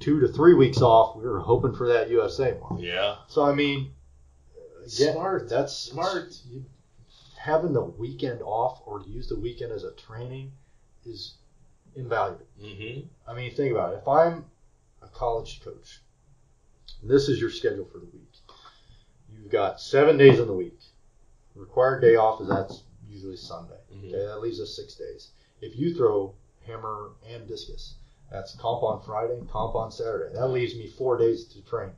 2 to 3 weeks off. We were hoping for that USA mark. Yeah. So, I mean, again, smart. That's smart. Having the weekend off or use the weekend as a training is invaluable. Mm-hmm. I mean, think about it. If I'm a college coach, this is your schedule for the week. You've got 7 days in the week. Required day off that's usually Sunday. Mm-hmm. Okay, that leaves us 6 days. If you throw hammer and discus, That's comp on Friday, comp on Saturday. That leaves me 4 days to train.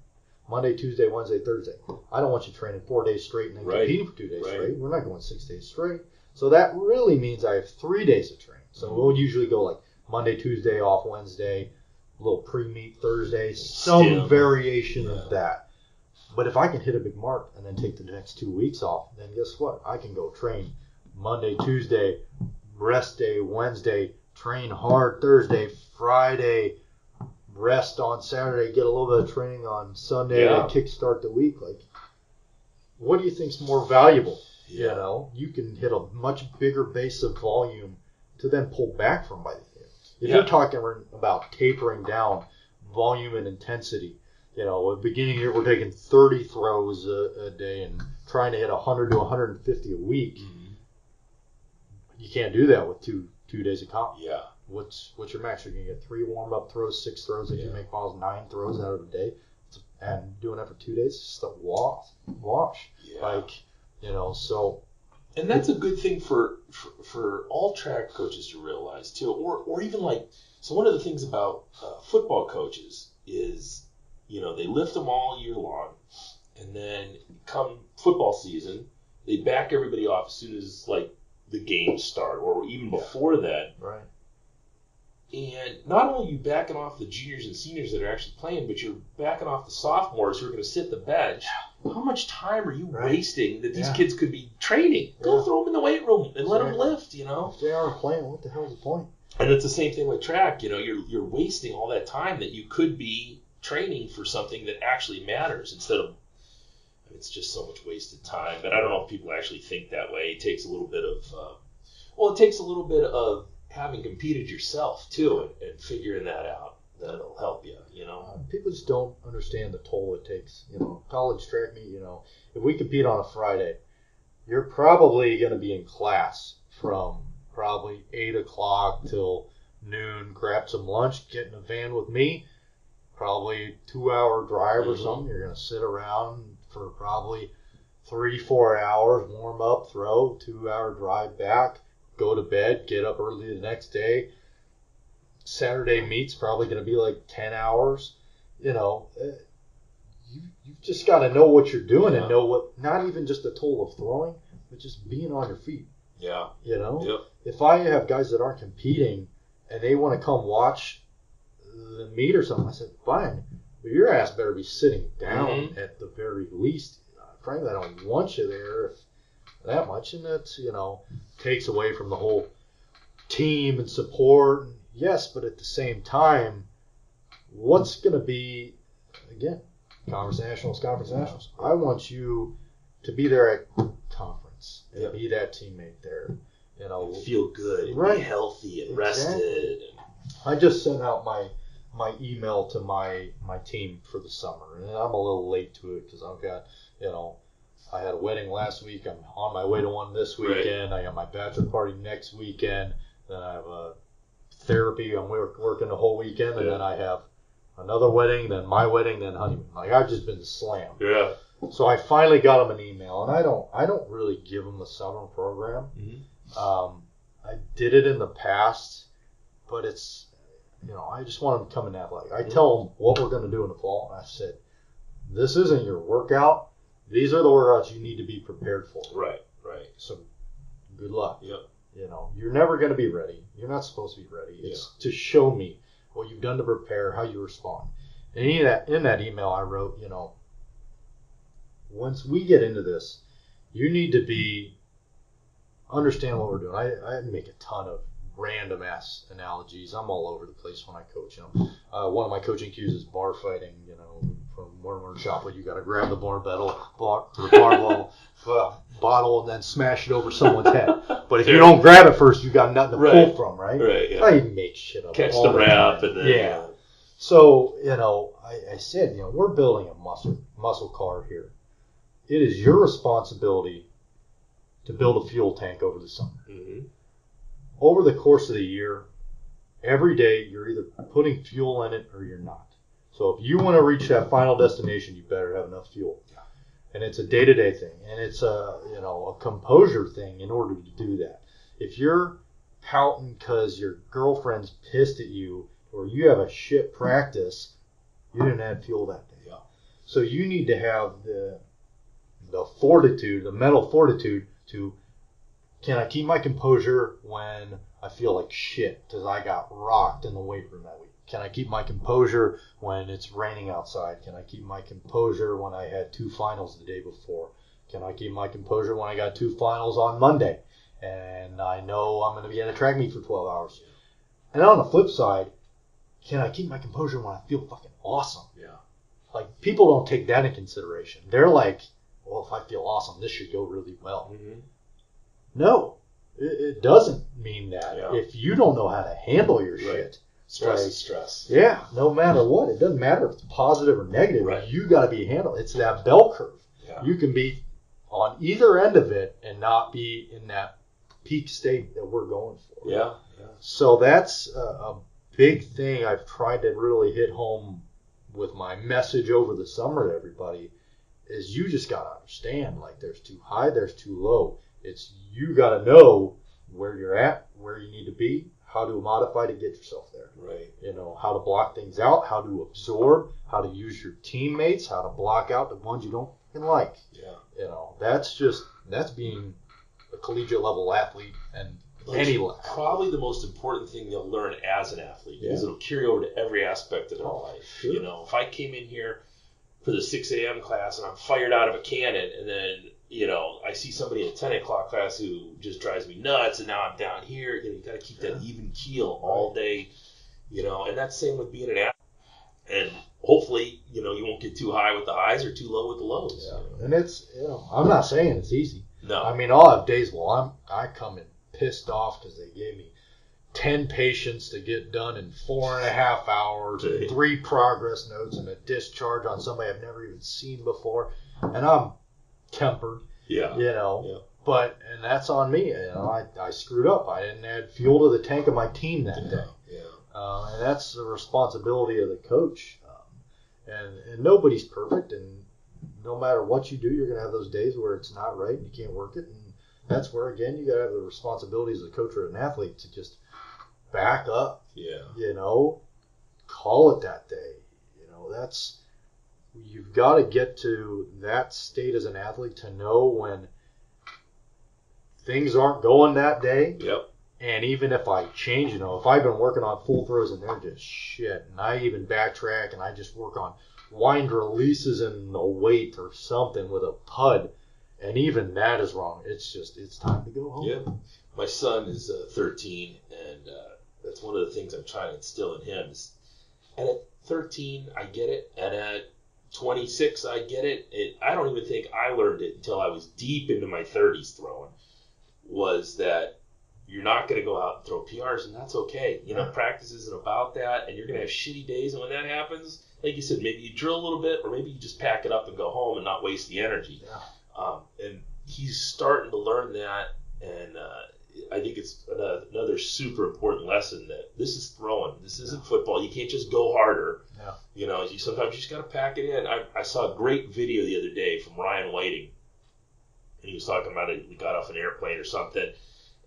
Monday, Tuesday, Wednesday, Thursday. I don't want you training 4 days straight and then competing for 2 days straight. We're not going 6 days straight. So that really means I have 3 days of training. So we'll usually go like Monday, Tuesday, off Wednesday, a little pre-meet Thursday, some variation of that. But if I can hit a big mark and then take the next 2 weeks off, then guess what? I can go train Monday, Tuesday, rest day, Wednesday, train hard Thursday, Friday, rest on Saturday, get a little bit of training on Sunday to kickstart the week. Like, what do you think's more valuable? You know, you can hit a much bigger base of volume to then pull back from by the end. If you're talking about tapering down volume and intensity, you know, at the beginning here we're taking 30 throws a day and trying to hit 100 to 150 a week. You can't do that with two days of comp. Yeah. What's your max? You're going to get 3 warm-up throws, 6 throws if you make miles, 9 throws out of a day. And doing that for 2 days, it's just a wash. Yeah. Like, you know, so. And that's a good thing for all track coaches to realize, too. Or even like, so one of the things about football coaches is, you know, they lift them all year long. And then come football season, they back everybody off as soon as, like, the games start or even before that. Right. And not only are you backing off the juniors and seniors that are actually playing, but you're backing off the sophomores who are going to sit the bench. How much time are you wasting that these kids could be training? Go throw them in the weight room and let them lift, you know? If they aren't playing, what the hell's the point? And it's the same thing with track. You know, you're wasting all that time that you could be training for something that actually matters instead of, it's just so much wasted time. But I don't know if people actually think that way. It takes a little bit of having competed yourself too and figuring that out. That'll help you, you know. People just don't understand the toll it takes. You know, college track meet, you know, if we compete on a Friday, you're probably going to be in class from probably 8 o'clock till noon, grab some lunch, get in a van with me, probably 2-hour drive or something. You're going to sit around for probably 3-4 hours, warm up, throw, 2-hour drive back, go to bed, get up early the next day. Saturday meet's probably going to be like 10 hours. You know, you've just got to know what you're doing and know what, not even just the toll of throwing, but just being on your feet. Yeah. You know? If I have guys that aren't competing and they want to come watch the meet or something, I said, fine, but your ass better be sitting down at the very least. Frankly, I don't want you there that much, and that, you know, takes away from the whole team and support. Yes, but at the same time, what's going to be, again, conference nationals. I want you to be there at conference and be that teammate there. You know, feel good, and be healthy and rested. I just sent out my email to my team for the summer, and I'm a little late to it because I've got, you know, I had a wedding last week. I'm on my way to one this weekend. I got my bachelor party next weekend. Then I have a therapy. I'm working the whole weekend, and then I have another wedding, then my wedding, then honeymoon. Like, I've just been slammed. Yeah. So I finally got them an email, and I don't really give them a summer program. I did it in the past, but it's, you know, I just want them to come in athletic. I tell them what we're going to do in the fall, and I said, this isn't your workout. These are the workouts you need to be prepared for. Right. So good luck. You know, you're never going to be ready. You're not supposed to be ready. It's to show me what you've done to prepare, how you respond. And in that email I wrote, you know, once we get into this, you need to understand what we're doing. I make a ton of random ass analogies. I'm all over the place when I coach. You know, one of my coaching cues is bar fighting. You know, from Warren Shopwood, you got to grab the bottle and then smash it over someone's head. But if you don't grab it first, you got nothing to pull from, right? Right. Yeah. I make shit up. Catch the wrap and then So, you know, I said, you know, we're building a muscle car here. It is your responsibility to build a fuel tank over the summer. Over the course of the year, every day you're either putting fuel in it or you're not. So if you want to reach that final destination, you better have enough fuel. And it's a day-to-day thing, and it's a composure thing in order to do that. If you're pouting because your girlfriend's pissed at you or you have a shit practice, you didn't have fuel that day. Yeah. So you need to have the fortitude, the mental fortitude to, can I keep my composure when I feel like shit because I got rocked in the weight room that week? Can I keep my composure when it's raining outside? Can I keep my composure when I had 2 finals the day before? Can I keep my composure when I got 2 finals on Monday and I know I'm going to be at a track meet for 12 hours? And on the flip side, can I keep my composure when I feel fucking awesome? Yeah. Like, people don't take that into consideration. They're like, well, if I feel awesome, this should go really well. Mm-hmm. No, it doesn't mean that. Yeah. If you don't know how to handle your shit, Stress like, is stress. yeah, no matter what, it doesn't matter if it's positive or negative. Right. You got to be handled. It's that bell curve. Yeah. You can be on either end of it and not be in that peak state that we're going for. Yeah. Yeah. So that's a big thing I've tried to really hit home with my message over the summer to everybody is you just got to understand, like, there's too high, there's too low. It's you got to know where you're at, where you need to be, how to modify to get yourself there. Right. You know, how to block things out, how to absorb, how to use your teammates, how to block out the ones you don't fucking like. Yeah. You know, that's being a collegiate level athlete and Like, any level. Probably the most important thing they'll learn as an athlete because Yeah. it'll carry over to every aspect of their life. Sure. You know, if I came in here for the 6 a.m. class and I'm fired out of a cannon, and then, you know, I see somebody in a 10 o'clock class who just drives me nuts, and now I'm down here, you got to keep that even keel all day, you know, and that's the same with being an athlete. And hopefully, you know, you won't get too high with the highs or too low with the lows. Yeah. And it's, you know, I'm not saying it's easy. No. I mean, I'll have days where I come in pissed off because they gave me 10 patients to get done in 4.5 hours, and 3 progress notes and a discharge on somebody I've never even seen before, and I'm tempered, Yeah. you know. Yeah. But and that's on me. You know, I screwed up. I didn't add fuel to the tank of my team that day, Yeah. and that's the responsibility of the coach. And nobody's perfect, and no matter what you do, you're gonna have those days where it's not right and you can't work it, and that's where again you gotta have the responsibility as a coach or an athlete to just back up. Yeah. You know, call it that day. You know, you've got to get to that state as an athlete to know when things aren't going that day. Yep. And even if I change, you know, if I've been working on full throws and they're just shit, and I even backtrack and I just work on wind releases and a weight or something with a pud, and even that is wrong. It's time to go home. Yeah. My son is 13, and that's one of the things I'm trying to instill in him. And at 13, I get it, and at 26, I get it. I don't even think I learned it until I was deep into my 30s throwing, was that you're not going to go out and throw PRs, and that's okay. You know, practice isn't about that, and you're going to have shitty days, and when that happens, like you said, maybe you drill a little bit, or maybe you just pack it up and go home and not waste the energy. Yeah. And he's starting to learn that, and I think it's another super important lesson that this is throwing. This isn't football. You can't just go harder. Yeah. You know, sometimes you just got to pack it in. I saw a great video the other day from Ryan Whiting, and he was talking about it. He got off an airplane or something,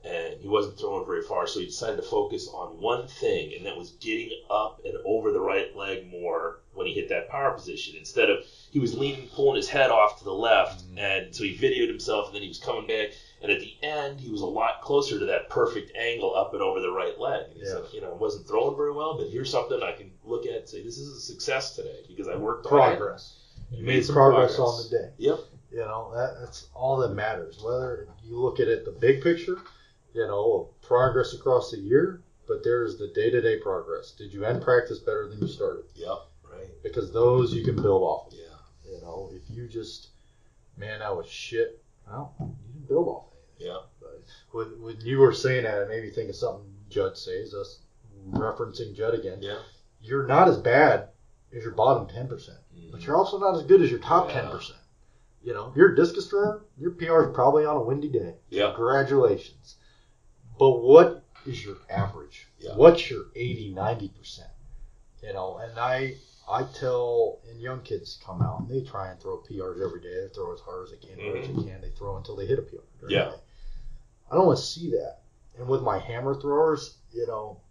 and he wasn't throwing very far, so he decided to focus on one thing, and that was getting up and over the right leg more when he hit that power position. Instead of, he was leaning, pulling his head off to the left, and so he videoed himself, and then he was coming back, and at the end, he was a lot closer to that perfect angle up and over the right leg. And he said, you know, I wasn't throwing very well, but here's something I can look at and say, this is a success today, because I worked on Progress. it. You made some progress on the day. Yep. You know, that's all that matters. Whether you look at it the big picture, you know, progress across the year, but there's the day-to-day progress. Did you end practice better than you started? Yep. Right. Because those you can build off of. Yeah. You know, if you just, man, that was shit, well, you didn't build off of it. Yeah. But when you were saying that, it made me think of something Judd says, us referencing Judd again. Yeah. You're not as bad as your bottom 10%, but you're also not as good as your top 10%. You know, you're a discus thrower, your PR is probably on a windy day. Yeah. Congratulations. But what is your average? Yeah. What's your 80, 90%? You know, and I tell, and young kids come out and they try and throw PRs every day. They throw as hard as they can, hard as they can. They throw until they hit a PR. Yeah. I don't want to see that. And with my hammer throwers, you know,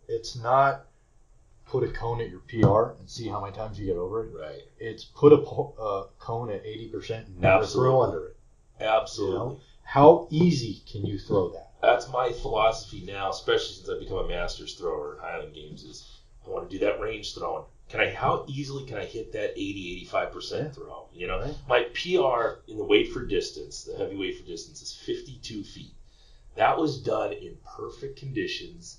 it's not put a cone at your PR and see how many times you get over it. Right. It's put a cone at 80% and never throw under it. Absolutely. You know? How easy can you throw that? That's my philosophy now, especially since I've become a Masters thrower in Highland Games, is I want to do that range throwing. How easily can I hit that 80, 85% throw? You know, Right. my PR in the weight for distance, the heavy weight for distance, is 52 feet. That was done in perfect conditions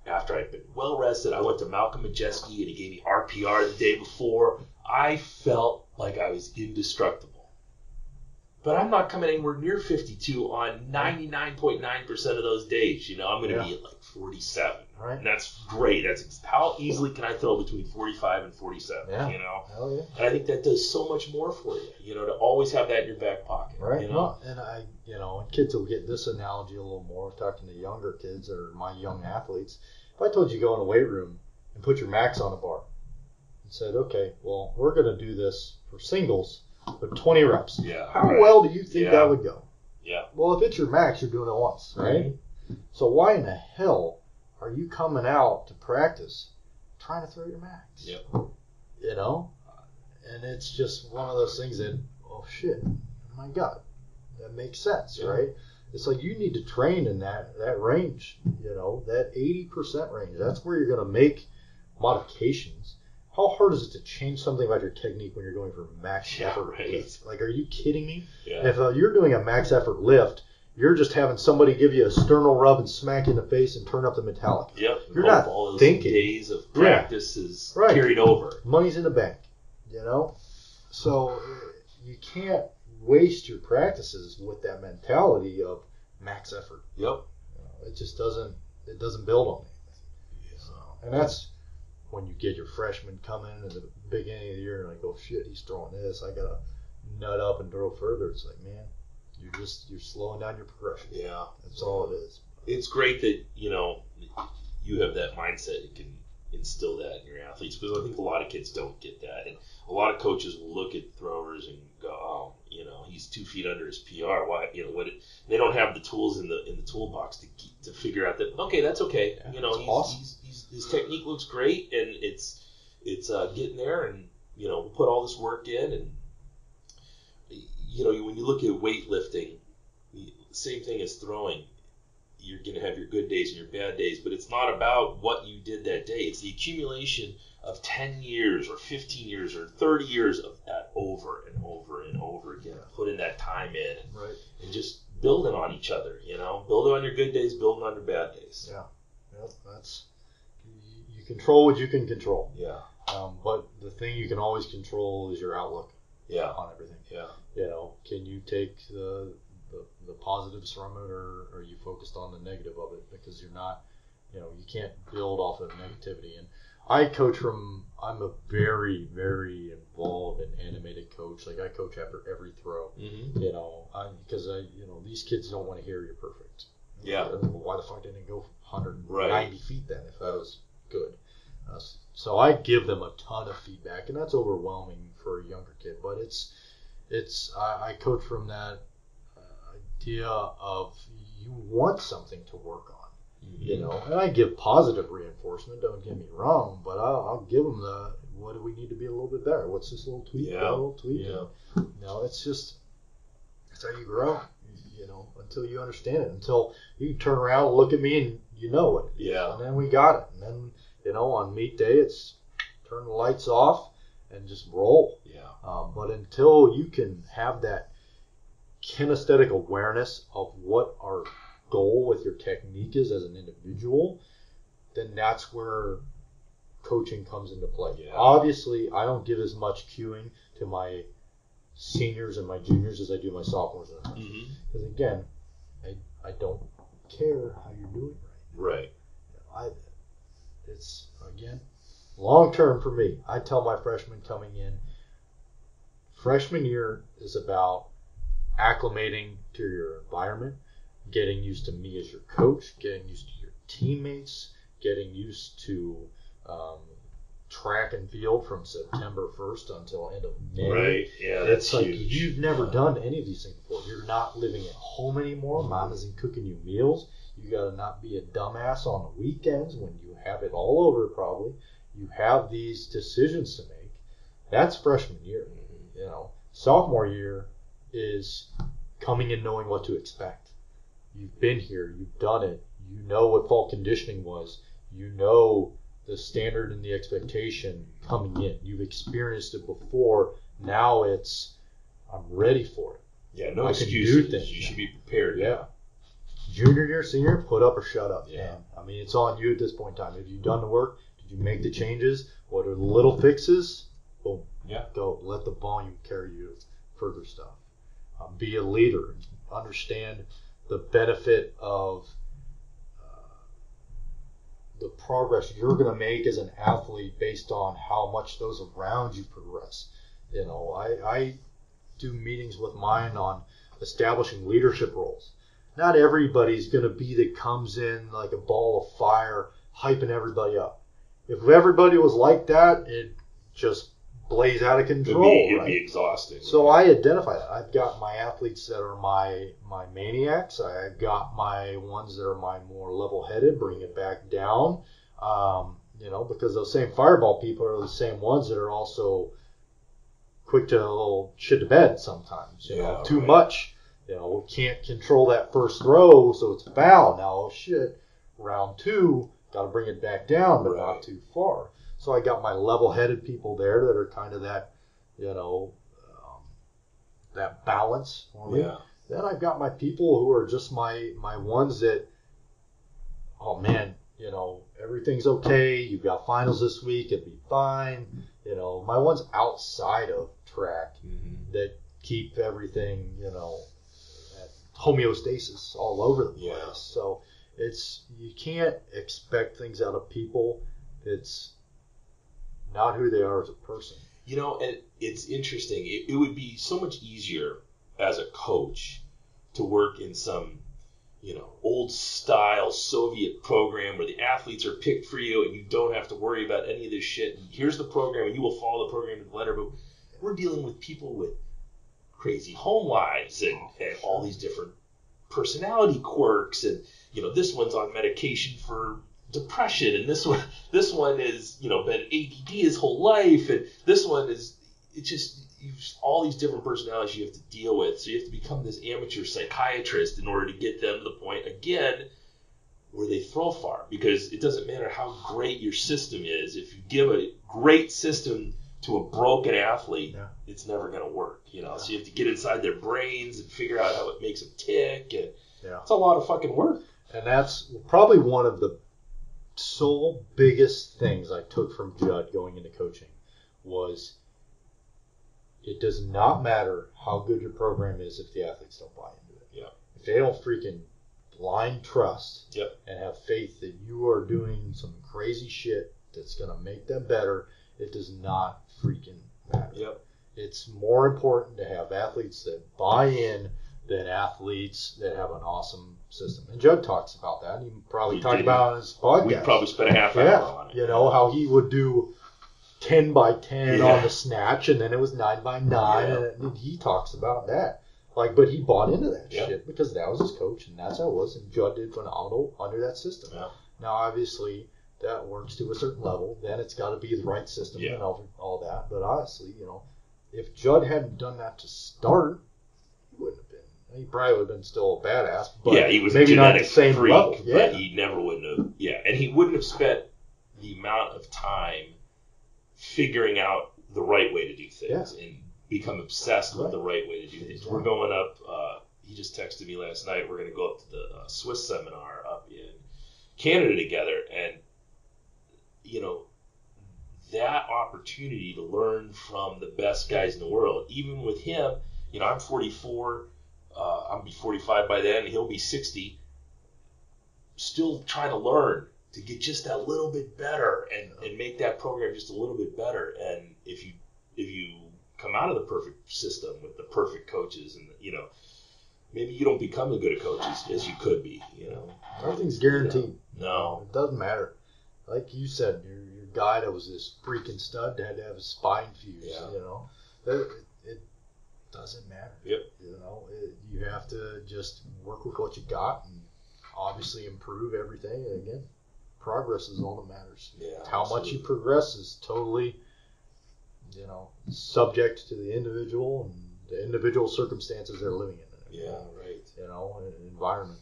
after I'd been well rested. I went to Malcolm Majeski and he gave me RPR the day before. I felt like I was indestructible. But I'm not coming anywhere near 52 on 99.9% of those days. You know, I'm going to be at like 47. Right. And that's great. That's how easily can I throw between 45 and 47, Yeah. you know? Hell yeah. And I think that does so much more for you, you know, to always have that in your back pocket. Right. You know? Well, and kids will get this analogy a little more, talking to younger kids or my young athletes. If I told you to go in a weight room and put your max on a bar and said, okay, well, we're going to do this for singles, but 20 reps. Yeah. How well do you think that would go? Yeah. Well, if it's your max, you're doing it once, right? So why in the hell are you coming out to practice trying to throw your max? Yep. You know? And it's just one of those things that, oh shit, my God, that makes sense, right? It's like you need to train in that range, you know, that 80% range. That's where you're going to make modifications. How hard is it to change something about your technique when you're going for max effort lift? Like, are you kidding me? Yeah. If you're doing a max effort lift, you're just having somebody give you a sternal rub and smack you in the face and turn up the metallic. Yep. You're not all those thinking. days of practice is Right. carried over. Money's in the bank, you know? So you can't waste your practices with that mentality of max effort. Yep. You know, it just doesn't build on anything. Yeah. So, and that's when you get your freshmen coming in at the beginning of the year and like, oh shit, he's throwing this. I gotta nut up and throw further. It's like, man, you're slowing down your progression. Yeah. That's all it is. It's great that, you know, you have that mindset. You can instill that in your athletes, because I think a lot of kids don't get that. And a lot of coaches will look at throwers and go, oh, you know, he's 2 feet under his PR. Why, you know, they don't have the tools in the toolbox to figure out that, okay, that's okay. Yeah, you know, awesome. his technique looks great, and it's getting there, and, you know, we'll put all this work in. And, you know, when you look at weightlifting, same thing as throwing. You're going to have your good days and your bad days, but it's not about what you did that day. It's the accumulation of 10 years or 15 years or 30 years of that over and over and over again, putting that time in, and just building on each other, you know, building on your good days, building on your bad days. Yeah. Yep, that's, you control what you can control. Yeah. But the thing you can always control is your outlook on everything. Yeah. You know, can you take the positives from it, or are you focused on the negative of it? Because you're not, you know, you can't build off of negativity. And I coach I'm a very, very involved and animated coach. Like, I coach after every throw, you know, because you know, these kids don't want to hear you're perfect. Yeah. Why the fuck didn't it go 190 feet then if that was good? So I give them a ton of feedback, and that's overwhelming for a younger kid. But I coach from that idea of you want something to work on, you know, and I give positive reinforcement. Don't get me wrong, but I'll give them what do we need to be a little bit better? What's this little tweak? Yeah. That little tweak? Yeah. No, it's how you grow. You know, until you understand it, until you can turn around and look at me and you know it. Yeah. And then we got it. And then, you know, on meet day, it's turn the lights off and just roll. Yeah. But until you can have that kinesthetic awareness of what our goal with your technique is as an individual, then that's where coaching comes into play. Yeah. Obviously, I don't give as much cueing to my seniors and my juniors as I do my sophomores and freshmen. Because again, I don't care how you're doing Right. It's, again, long term for me. I tell my freshmen coming in, freshman year is about acclimating to your environment, getting used to me as your coach, getting used to your teammates, getting used to track and field from September 1st until end of May. Right. Yeah, It's that's like huge. you've never done any of these things before. You're not living at home anymore. Mom isn't cooking you meals. You got to not be a dumbass on the weekends when you have it all over probably. You have these decisions to make. That's freshman year. Sophomore year is coming in knowing what to expect. You've been here, you've done it, you know what fall conditioning was, you know the standard and the expectation coming in. You've experienced it before. Now it's, I'm ready for it. Yeah, no I can excuses. do things. You should be prepared. Yeah. Junior year, senior, put up or shut up. Yeah. Man. I mean, it's on you at this point in time. Have you done the work? Did you make the changes? What are the little fixes? Boom. Yeah. Go. Let the volume carry you to further stuff. Be a leader. Understand the benefit of the progress you're going to make as an athlete based on how much those around you progress. I do meetings with mine on establishing leadership roles. Not everybody's going to be that comes in like a ball of fire, hyping everybody up. If everybody was like that, it just blaze out of control. It'd be exhausting. So I identify that. I've got my athletes that are my maniacs. I've got my ones that are my more level-headed, bring it back down. Because those same fireball people are the same ones that are also quick to a little shit to bed sometimes. Too much. We can't control that first throw, so it's a foul. Now, oh shit, round 2, got to bring it back down, but not too far. So I got my level-headed people there that are kind of that, that balance for me. Yeah. Then I've got my people who are just my ones that, oh man, everything's okay. You've got finals this week, it'll be fine. My ones outside of track that keep everything, at homeostasis all over the place. Yeah. So you can't expect things out of people. It's not who they are as a person. And it's interesting. It would be so much easier as a coach to work in some, old style Soviet program where the athletes are picked for you and you don't have to worry about any of this shit. And here's the program and you will follow the program to the letter. But we're dealing with people with crazy home lives and all these different personality quirks. And, this one's on medication for depression, and this one is been ADD his whole life, and this one is all these different personalities you have to deal with. So you have to become this amateur psychiatrist in order to get them to the point again where they throw far, because it doesn't matter how great your system is. If you give a great system to a broken athlete, it's never going to work. So you have to get inside their brains and figure out how it makes them tick, and it's a lot of fucking work. And that's probably one of the sole biggest things I took from Judd going into coaching was it does not matter how good your program is if the athletes don't buy into it. Yeah. If they don't freaking blind trust and have faith that you are doing some crazy shit that's going to make them better, it does not freaking matter. Yep. It's more important to have athletes that buy in than athletes that have an awesome system. And Judd talks about that. He probably talked about it on his podcast. We probably spent a half hour on it. How he would do 10 by 10 on the snatch, and then it was 9 by 9, and he talks about that. But he bought into that shit because that was his coach, and that's how it was. And Judd did phenomenal under that system. Yeah. Now, obviously, that works to a certain level. Then it's got to be the right system and all that. But honestly, if Judd hadn't done that to start, he wouldn't have been. He probably would have been still a badass, but he was maybe a not genetic the same freak, level. but he never would have. Yeah, and he wouldn't have spent the amount of time figuring out the right way to do things and become obsessed with the right way to do things. We're going up. He just texted me last night. We're going to go up to the Swiss seminar up in Canada together, and that opportunity to learn from the best guys in the world. Even with him, I'm 44. I'll be 45 by then, and he'll be 60. Still trying to learn to get just that little bit better and make that program just a little bit better. And if you come out of the perfect system with the perfect coaches, and maybe you don't become as good a coach as you could be. Nothing's guaranteed. No, it doesn't matter. Like you said, your guy that was this freaking stud had to have his spine fused. It doesn't matter. Yep. You have to just work with what you got and obviously improve everything. And again, progress is all that matters. Yeah, How much you progress is totally, subject to the individual and the individual circumstances they're living in. Yeah, right. Environment.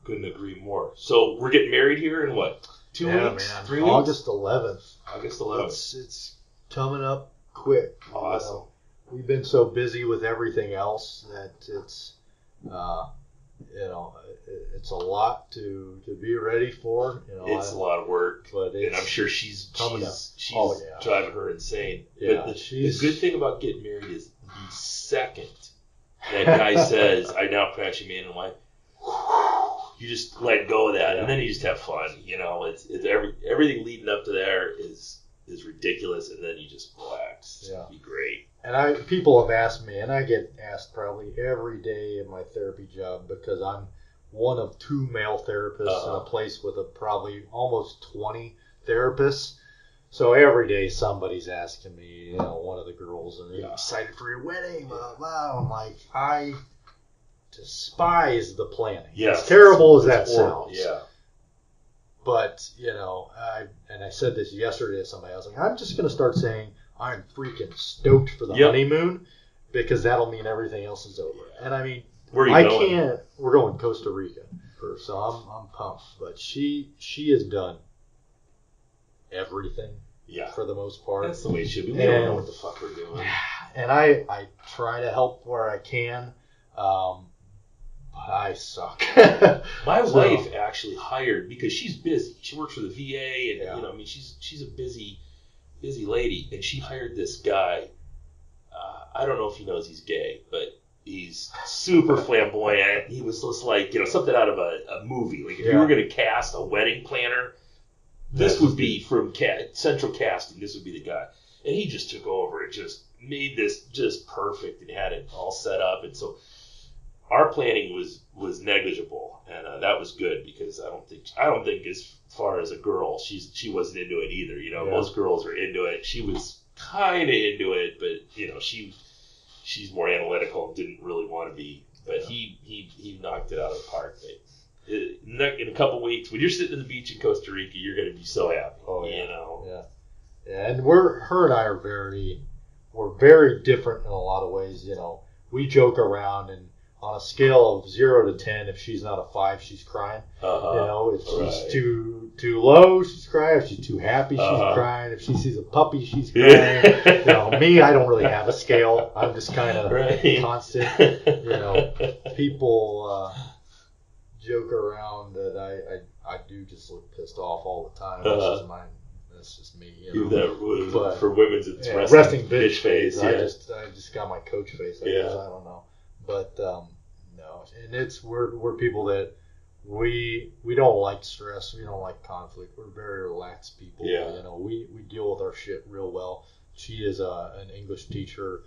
Couldn't agree more. So we're getting married here in what? 2 weeks? Man. 3 weeks? August 11th. August 11th. It's coming up quick. Awesome. We've been so busy with everything else that it's, it's a lot to be ready for. It's a lot of work, but and I'm sure she's Oh, yeah. driving her insane. Yeah, but the good thing about getting married is the second that guy says, "I now pronounce you man and wife," you just let go of that, and then you just have fun. It's everything leading up to there is ridiculous, and then you just relax. Yeah. It'll be great. And people have asked me, and I get asked probably every day in my therapy job because I'm one of 2 male therapists in a place with probably almost 20 therapists. So every day somebody's asking me, one of the girls, are you excited for your wedding? Blah, blah. I'm like, I despise the planning. Yes. As terrible as that It's horrible. sounds. Yeah. But, I said this yesterday to somebody. I was like, I'm just going to start saying I'm freaking stoked for the honeymoon because that'll mean everything else is over. And I mean, where are you going? We're going to Costa Rica first, so I'm pumped. But she has done everything for the most part. That's the way it should be. We don't know what the fuck we're doing. And I try to help where I can. But I suck. My wife actually hired, because she's busy. She works for the VA, and she's a busy lady, and she hired this guy. I don't know if he knows he's gay, but he's super flamboyant. He was just like something out of a movie. Like if you were going to cast a wedding planner, this would be from Central Casting. This would be the guy, and he just took over and just made this just perfect and had it all set up, and so. Our planning was negligible, and that was good because I don't think as far as a girl she wasn't into it either. Most girls are into it. She was kind of into it, but she's more analytical and didn't really want to be. But he knocked it out of the park. In a couple weeks, when you're sitting on the beach in Costa Rica, you're going to be so happy. Oh yeah. Yeah, and her and I are very different in a lot of ways. We joke around and. On a scale of 0 to 10, if she's not a 5, she's crying. If she's too low, she's crying. If she's too happy, she's crying. If she sees a puppy, she's crying. Me, I don't really have a scale. I'm just kind of constant. People joke around that I do just look pissed off all the time. That's just me. But for women's, it's resting bitch face. Yeah. I just got my coach face. I guess. I don't know. But no, and we're people that we don't like stress. We don't like conflict. We're very relaxed people. Yeah. We deal with our shit real well. She is an English teacher.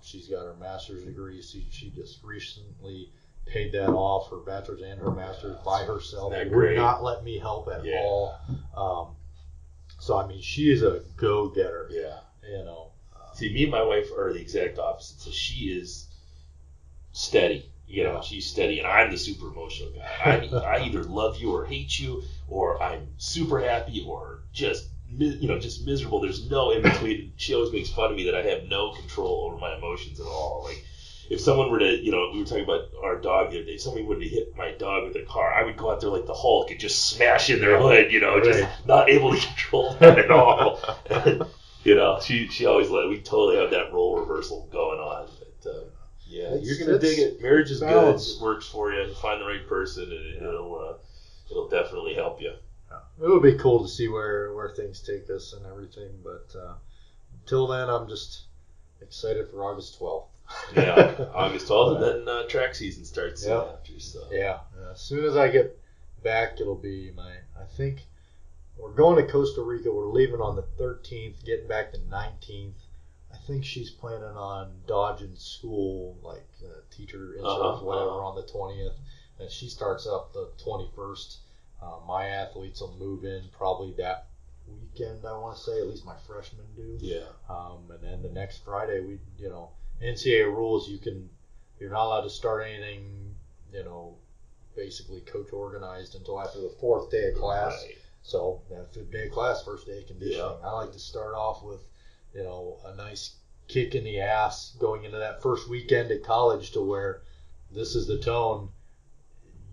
She's got her master's degree. She just recently paid that off, her bachelor's and her master's by herself. Would not let me help at all. So I mean, she is a go-getter. Yeah. See, me and my wife are the exact opposite. So she is steady. She's steady, and I'm the super emotional guy. I either love you or hate you, or I'm super happy or just miserable. There's no in between. She always makes fun of me that I have no control over my emotions at all. Like if someone were to, we were talking about our dog the other day. If somebody were to hit my dog with a car, I would go out there like the Hulk and just smash in their hood. Just not able to control that at all. She always we totally have that role reversal going on. But, you're gonna dig it. Marriage is good. It works for you. You find the right person, and it'll definitely help you. It would be cool to see where things take us and everything, but until then, I'm just excited for August 12th. August 12th, and then track season starts after. So. As soon as I get back, it'll be I think we're going to Costa Rica. We're leaving on the 13th, getting back the 19th. I think she's planning on dodging school, like teacher inserts, whatever, on the 20th. And she starts up the 21st. My athletes will move in probably that weekend, I want to say. At least my freshmen do. Yeah. And then the next Friday, NCAA rules, you're not allowed to start anything, basically coach organized until after the 4th day of class. Right. So that fifth day of class, first day of conditioning. Yeah. I like to start off with, a nice kick in the ass going into that first weekend at college to where this is the tone.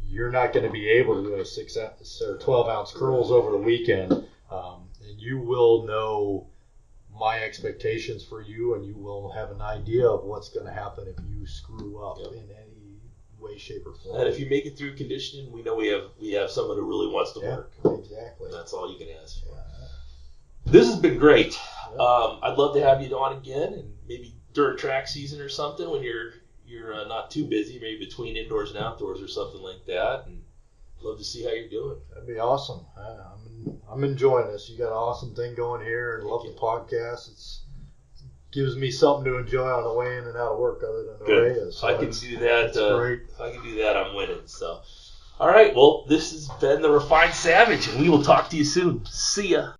You're not going to be able to do a 6 or 12 ounce curls over the weekend. And you will know my expectations for you, and you will have an idea of what's going to happen if you screw up in any way, shape, or form. And if you make it through conditioning, we know we have someone who really wants to work. Exactly. That's all you can ask for. Yeah. This has been great. Yeah. I'd love to have you on again, and maybe during track season or something when you're not too busy, maybe between indoors and outdoors or something like that. And love to see how you're doing. That'd be awesome. I'm enjoying this. You got an awesome thing going here, and love the podcast. It gives me something to enjoy on the way in and out of work, other than the Good. race. So I can do that. Great. If I can do that, I'm winning. So, all right. Well, this has been the Refined Savage, and we will talk to you soon. See ya.